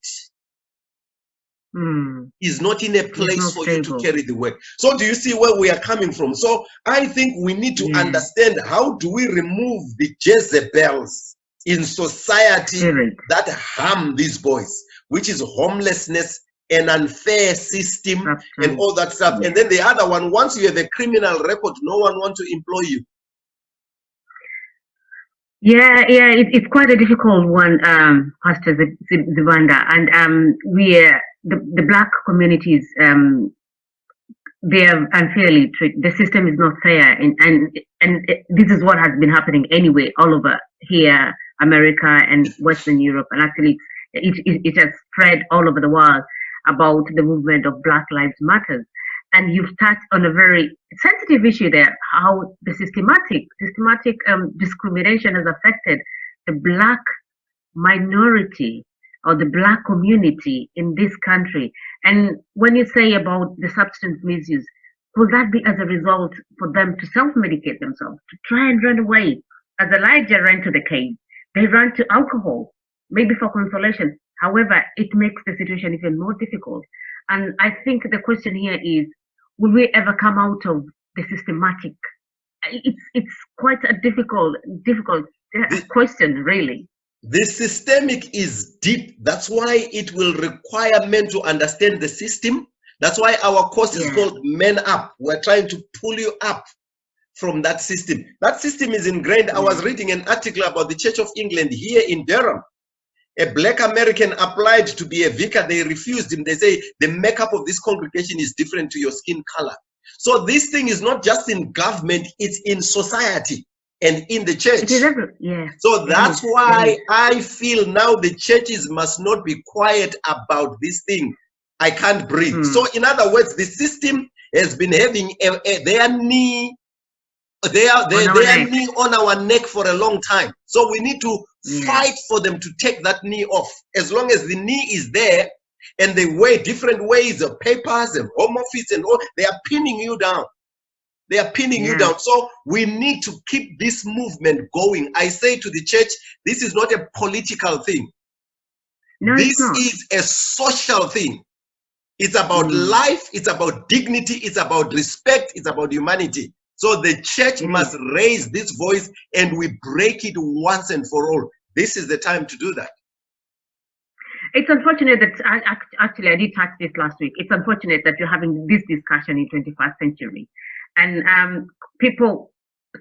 is not in a place for you to carry the work. So do you see where we are coming from? So I think we need to understand, how do we remove the Jezebels in society that harm these boys, which is homelessness, an unfair system, and all that stuff. And then the other one, once you have a criminal record, no one wants to employ you. It's quite a difficult one, Pastor Zibanda, and the Black communities, they are unfairly treated. The system is not fair, and this is what has been happening anyway all over here, America and Western Europe, and actually it has spread all over the world about the movement of Black Lives Matter. And you've touched on a very sensitive issue there, how the systematic discrimination has affected the Black minority or the Black community in this country. And when you say about the substance misuse, could that be as a result for them to self-medicate themselves, to try and run away? As Elijah ran to the cave, they ran to alcohol, maybe for consolation. However, it makes the situation even more difficult. And I think the question here is, will we ever come out of the systematic? It's quite a difficult question, really. The systemic is deep. That's why it will require men to understand the system. That's why our course is called Men Up. We're trying to pull you up from that system. That system is ingrained. I was reading an article about the Church of England here in Durham. A Black American applied to be a vicar. They refused him. They say the makeup of this congregation is different to your skin color. So this thing is not just in government, it's in society and in the church. So that's why I feel now the churches must not be quiet about this thing. I can't breathe. So in other words, the system has been having their knee on our neck for a long time. So we need to fight for them to take that knee off. As long as the knee is there and they wear different ways of papers and home office and all, they are pinning you down. They are pinning you down. So we need to keep this movement going. I say to the church, this is not a political thing. No, this is a social thing. It's about life, it's about dignity, it's about respect, it's about humanity. So the church must raise this voice and we break it once and for all. This is the time to do that. It's unfortunate that, actually I did touch this last week. It's unfortunate that you're having this discussion in 21st century. And people,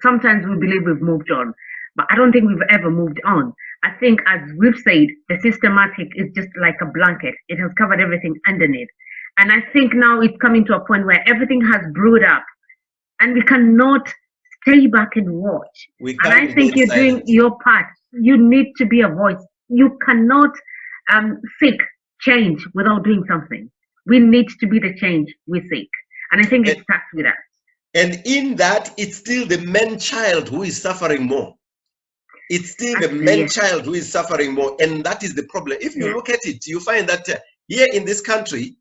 sometimes we believe we've moved on, but I don't think we've ever moved on. I think, as we've said, the systematic is just like a blanket. It has covered everything underneath. And I think now it's coming to a point where everything has brewed up. And we cannot stay back and watch. And I think you're doing your part. You need to be a voice. You cannot seek change without doing something. We need to be the change we seek. And I think it And, starts with us. and in that, it's still the man child who is suffering more. It's still the Actually, man yes. child who is suffering more. And that is the problem. If you Yeah. look at it, you find that here in this country,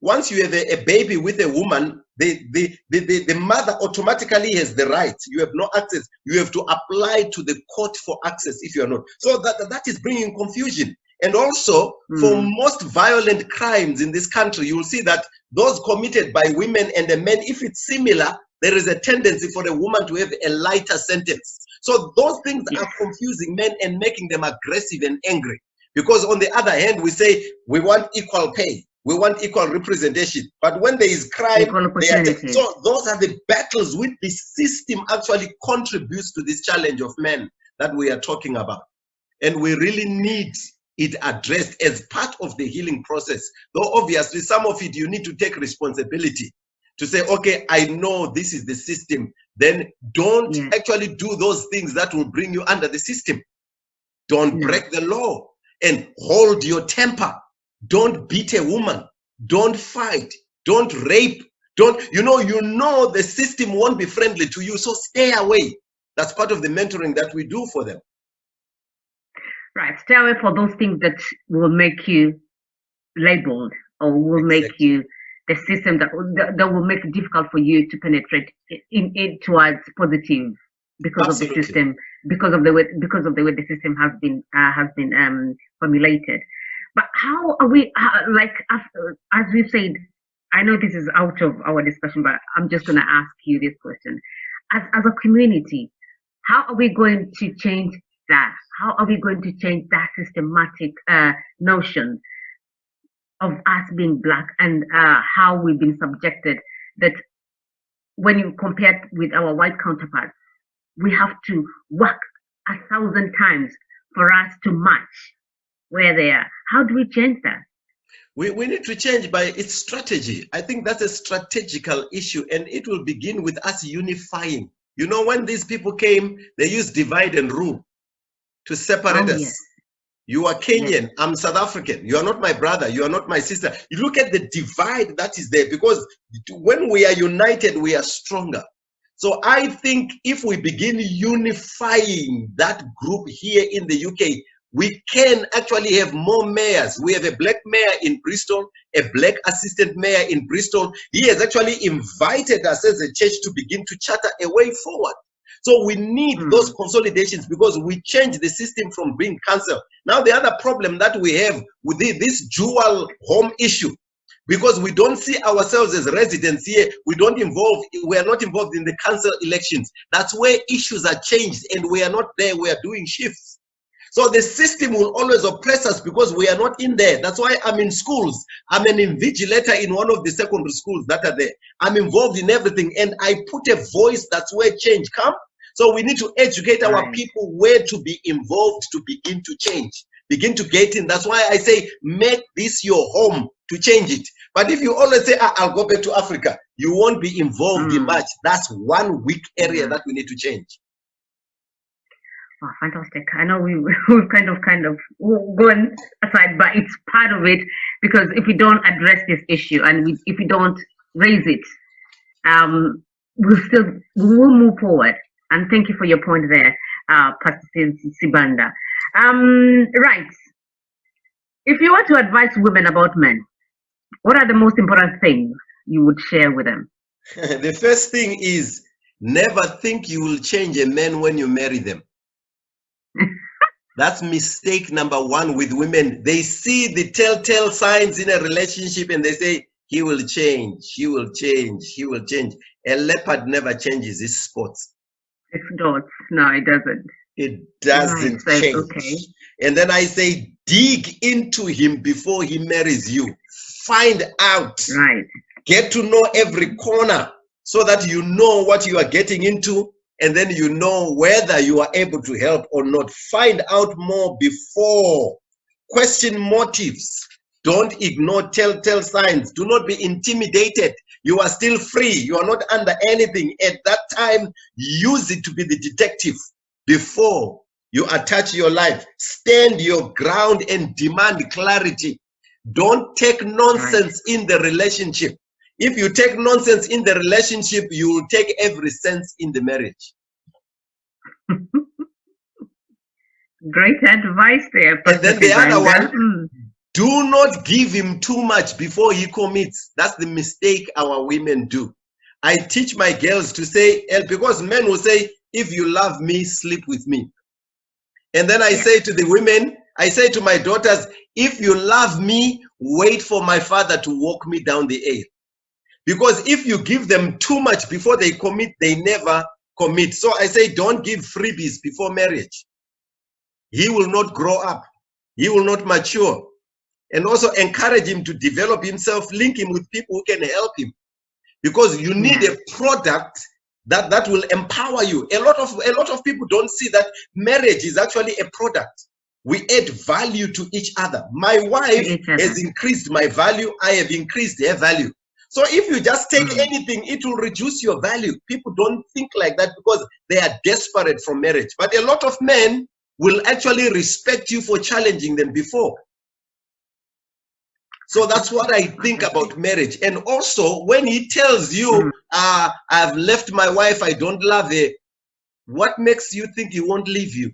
once you have a baby with a woman, the mother automatically has the right. You have no access. You have to apply to the court for access if you are not. So that is bringing confusion. And also, for most violent crimes in this country, you will see that those committed by women and the men, if it's similar, there is a tendency for the woman to have a lighter sentence. So those things Yes. are confusing men and making them aggressive and angry. Because on the other hand, we say we want equal pay, we want equal representation. But when there is crime, Equal opportunities. so those are the battles which the system actually contributes to this challenge of men that we are talking about. And we really need it addressed as part of the healing process. Though obviously some of it you need to take responsibility to say, okay, I know this is the system. Then don't actually do those things that will bring you under the system. Don't break the law and hold your temper. Don't beat a woman. Don't fight. Don't rape. You know the system won't be friendly to you, so stay away. That's part of the mentoring that we do for them. Right. Stay away for those things that will make you labeled or will make you the system that will make it difficult for you to penetrate in towards positive because Absolutely. of the system, because of the way the system has been formulated. But how are we as we've said? I know this is out of our discussion, but I'm just going to ask you this question: as a community, how are we going to change that? How are we going to change that systematic notion of us being Black and how we've been subjected, that when you compare it with our white counterparts, we have to work 1,000 times for us to match where they are? How do we change that? We need to change by its strategy. I think that's a strategical issue, and it will begin with us unifying. You know, when these people came, they used divide and rule to separate us. Yes. You are Kenyan, yes. I'm South African. You are not my brother, you are not my sister. You look at the divide that is there, because when we are united, we are stronger. So I think if we begin unifying that group here in the UK, we can actually have more mayors. We have a Black mayor in Bristol, a Black assistant mayor in Bristol. He has actually invited us as a church to begin to charter a way forward. So we need those consolidations, because we change the system from being cancelled. Now the other problem that we have with this dual home issue, because we don't see ourselves as residents here, we are not involved in the council elections. That's where issues are changed, and we are not there, we are doing shifts. So the system will always oppress us because we are not in there. That's why I'm in schools. I'm an invigilator in one of the secondary schools that are there. I'm involved in everything, and I put a voice. That's where change comes. So we need to educate our people where to be involved to begin to change, begin to get in. That's why I say, make this your home to change it. But if you always say, I'll go back to Africa, you won't be involved in much. That's one weak area that we need to change. Oh, fantastic. I know we've kind of gone aside, but it's part of it, because if we don't address this issue and if we don't raise it, we will move forward. And thank you for your point there, Pastor Sibanda. Right. If you were to advise women about men, what are the most important things you would share with them? The first thing is, never think you will change a man when you marry them. That's mistake number one with women. They see the telltale signs in a relationship and they say, he will change, he will change, he will change. A leopard never changes his spots. It's dots. No, it doesn't. It doesn't change. Okay. And then I say, dig into him before he marries you. Find out. Right. Get to know every corner so that you know what you are getting into, and then you know whether you are able to help or not. Find out more before. Question motives. Don't ignore telltale signs. Do not be intimidated. You are still free. You are not under anything. At that time, use it to be the detective before you attach your life. Stand your ground and demand clarity. Don't take nonsense in the relationship. If you take nonsense in the relationship, you will take every sense in the marriage. Great advice there. And then the other one, Mm. do not give him too much before he commits. That's the mistake our women do. I teach my girls to say, because men will say, if you love me, sleep with me. And then I say to the women, I say to my daughters, if you love me, wait for my father to walk me down the aisle. Because if you give them too much before they commit, they never commit. So I say, don't give freebies before marriage. He will not grow up. He will not mature. And also encourage him to develop himself, link him with people who can help him. Because you need a product that will empower you. A lot of people don't see that marriage is actually a product. We add value to each other. My wife has increased my value. I have increased her value. So if you just take anything, it will reduce your value. People don't think like that because they are desperate for marriage. But a lot of men will actually respect you for challenging them before. So that's what I think about marriage. And also, when he tells you, I've left my wife, I don't love her, what makes you think he won't leave you?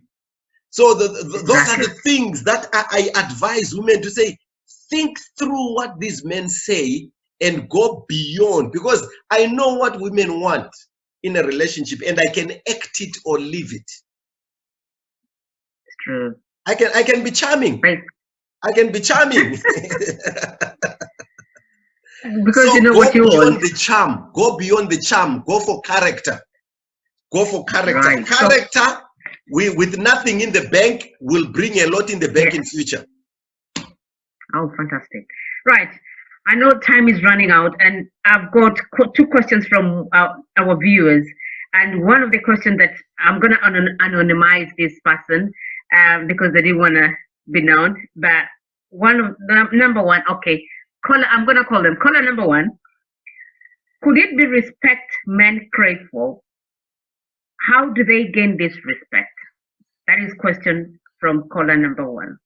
So those are the things that I advise women to say, think through what these men say and go beyond. Because I know what women want in a relationship and I can act it or leave it. It's true. I can be charming. Right. I can be charming. Because so you know what you want. Go beyond the charm. Go beyond the charm. Go for character. Go for character. Right. Character, with nothing in the bank, will bring a lot in the bank in future. Oh, fantastic. Right. I know time is running out, and I've got two questions from our viewers. And one of the questions that I'm going to anonymize this person because they didn't want to be known. But number one, okay, caller, I'm going to call them. Caller number one, could it be respect men crave for? How do they gain this respect? That is question from caller number one.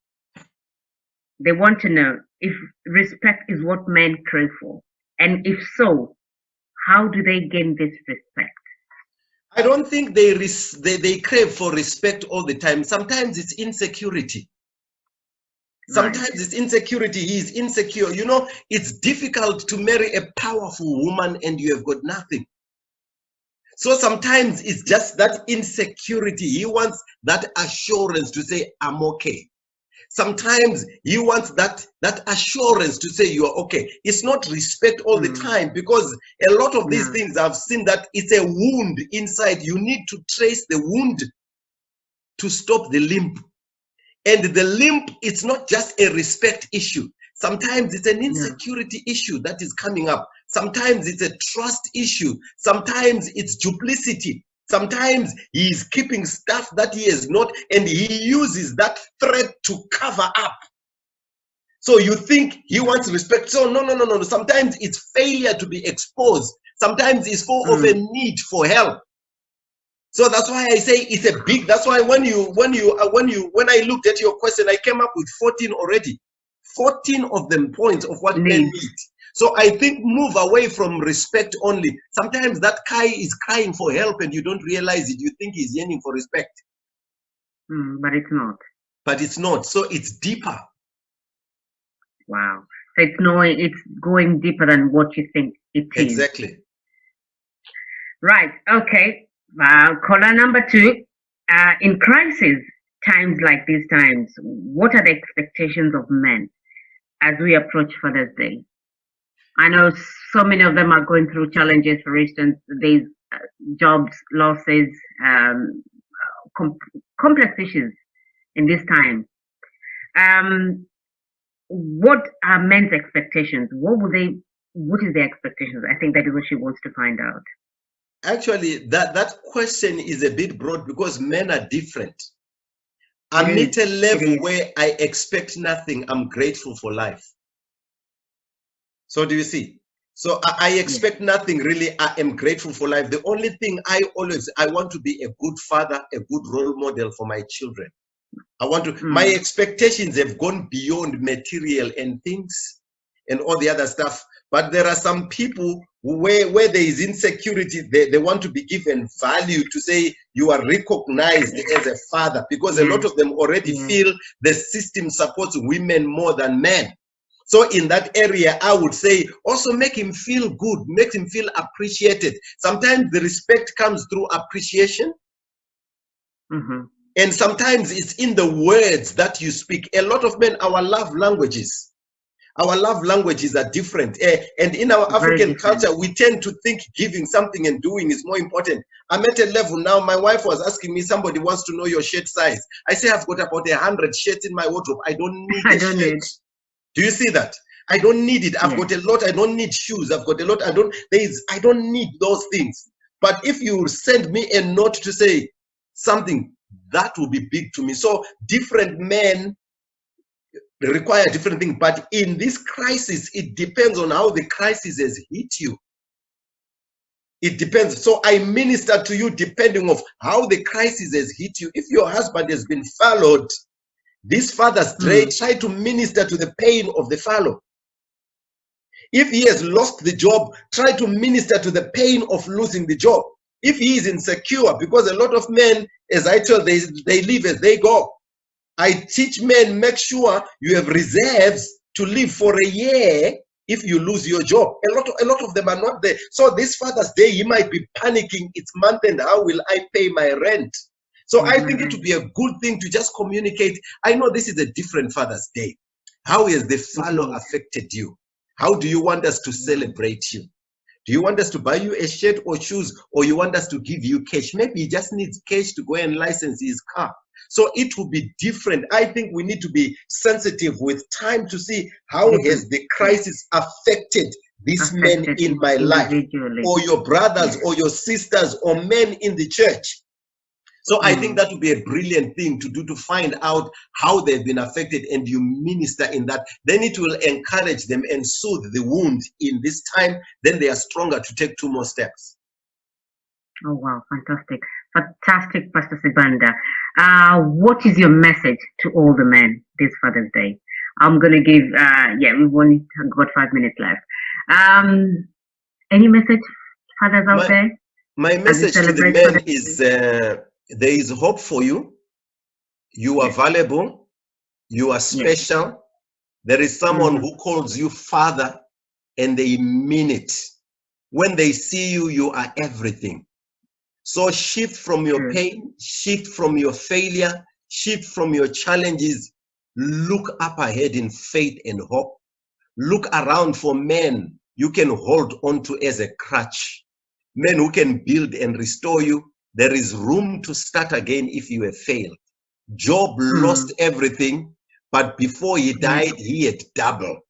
They want to know if respect is what men crave for. And if so, how do they gain this respect? I don't think they crave for respect all the time. Sometimes it's insecurity. Sometimes it's insecurity. He is insecure. You know, it's difficult to marry a powerful woman and you have got nothing. So sometimes it's just that insecurity. He wants that assurance to say, I'm okay. Sometimes he wants that assurance to say you are okay. It's not respect all the time, because a lot of these things I've seen that it's a wound inside. You need to trace the wound to stop the limp. And the limp, it's not just a respect issue. Sometimes it's an insecurity issue that is coming up. Sometimes it's a trust issue. Sometimes it's duplicity. Sometimes he is keeping stuff that he has not, and he uses that threat to cover up. So you think he wants respect. So no. Sometimes it's failure to be exposed. Sometimes it's of a need for help. So that's why I say it's a big. That's why when I looked at your question, I came up with 14 already. 14 of them points of what men need. So I think move away from respect only. Sometimes that guy is crying for help and you don't realize it. You think he's yearning for respect. But it's not. But it's not. So it's deeper. Wow. So it's going deeper than what you think it is. Exactly. Right. Okay. Caller number 2. In crisis times like these times, what are the expectations of men as we approach Father's Day? I know so many of them are going through challenges. For instance, there's jobs losses, complex issues in this time. What are men's expectations? What is their expectations? I think that is what she wants to find out. Actually, that question is a bit broad because men are different. I'm at a level where I expect nothing. I'm grateful for life. So do you see? So I expect nothing really. I am grateful for life. The only thing I want to be a good father, a good role model for my children. I want to, my expectations have gone beyond material and things and all the other stuff. But there are some people where there is insecurity, they want to be given value, to say you are recognized as a father, because a lot of them already feel the system supports women more than men. So in that area, I would say also make him feel good, make him feel appreciated. Sometimes the respect comes through appreciation. And sometimes it's in the words that you speak. A lot of men, our love languages are different. And in our African culture, we tend to think giving something and doing is more important. I'm at a level now, my wife was asking me, somebody wants to know your shirt size. I say, I've got about 100 shirts in my wardrobe. I don't need a shirt. Do you see that? I don't need it. I've got a lot. I don't need shoes. I've got a lot. I don't need those things. But if you send me a note to say something, that will be big to me. So different men require different things. But in this crisis, it depends on how the crisis has hit you. It depends. So I minister to you depending on how the crisis has hit you. If your husband has been furloughed, this Father's Day, try to minister to the pain of the furlough. If he has lost the job, try to minister to the pain of losing the job. If he is insecure, because a lot of men, as I told, they live as they go. I teach men, make sure you have reserves to live for a year if you lose your job. A lot of them are not there. So this Father's Day, he might be panicking. It's month end. How will I pay my rent? So I think it would be a good thing to just communicate. I know this is a different Father's Day. How has the furlough affected you? How do you want us to celebrate you? Do you want us to buy you a shirt or shoes, or you want us to give you cash? Maybe he just needs cash to go and license his car. So it will be different. I think we need to be sensitive with time to see how has the crisis affected these men in my life, or your brothers or your sisters or men in the church. So I think that would be a brilliant thing to do, to find out how they've been affected, and you minister in that. Then it will encourage them and soothe the wound in this time. Then they are stronger to take 2 more steps. Oh, wow. Fantastic. Fantastic, Pastor Sibanda. What is your message to all the men this Father's Day? I'm going to give, we've only got 5 minutes left. Any message, fathers out there? My message to the men is, there is hope for you. You are valuable. You are special. There is someone who calls you Father, and they mean it. When they see you, you are everything. So shift from your pain, shift from your failure, shift from your challenges. Look up ahead in faith and hope. Look around for men you can hold on to as a crutch. Men who can build and restore you. There is room to start again if you have failed. Job lost everything, but before he died, he had double.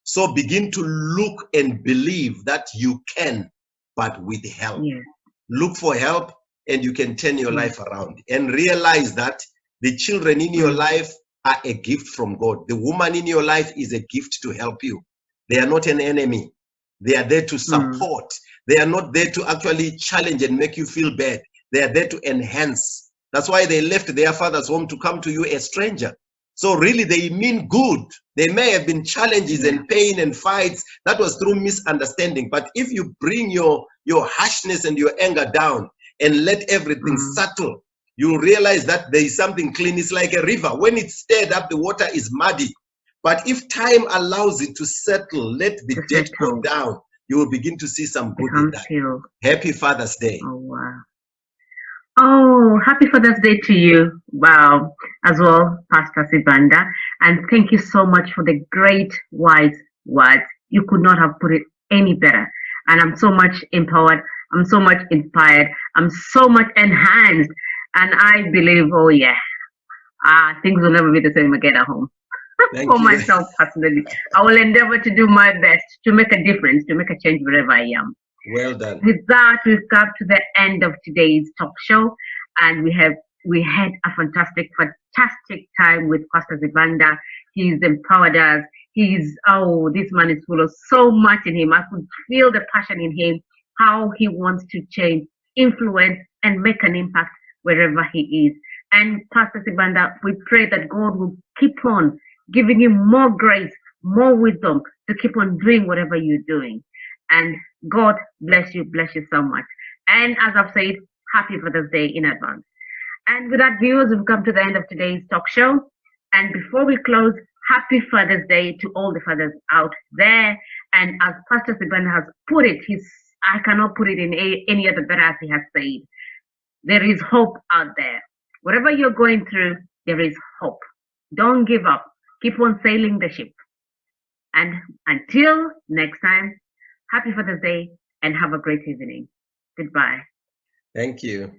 So begin to look and believe that you can, but with help. Look for help, and you can turn your life around. And realize that the children in your life are a gift from God. The woman in your life is a gift to help you. They are not an enemy. They are there to support. They are not there to actually challenge and make you feel bad. They are there to enhance. That's why they left their father's home to come to you a stranger. So really they mean good. There may have been challenges and pain and fights. That was through misunderstanding. But if you bring your harshness and your anger down and let everything settle, you realize that there is something clean. It's like a river. When it's stirred up, the water is muddy. But if time allows it to settle, let the dirt go down, you will begin to see some good in that. Happy Father's Day. Oh, wow. Oh, happy Father's Day to you. Wow. As well, Pastor Sibanda. And thank you so much for the great wise words. You could not have put it any better. And I'm so much empowered. I'm so much inspired. I'm so much enhanced. And I believe, things will never be the same again at home. For myself personally, I will endeavor to do my best to make a difference, to make a change wherever I am. Well done. With that, we've come to the end of today's talk show, and we had a fantastic time with Pastor Zibanda. He's empowered us. This man is full of so much in him. I could feel the passion in him, how he wants to change, influence, and make an impact wherever he is. And Pastor Sibanda, we pray that God will keep on giving you more grace, more wisdom to keep on doing whatever you're doing. And God bless you so much. And as I've said, happy Father's Day in advance. And with that, viewers, we've come to the end of today's talk show. And before we close, happy Father's Day to all the fathers out there. And as Pastor Sibanda has put it, I cannot put it in any other better as he has said. There is hope out there. Whatever you're going through, there is hope. Don't give up. Keep on sailing the ship. And until next time, happy Father's Day and have a great evening. Goodbye. Thank you.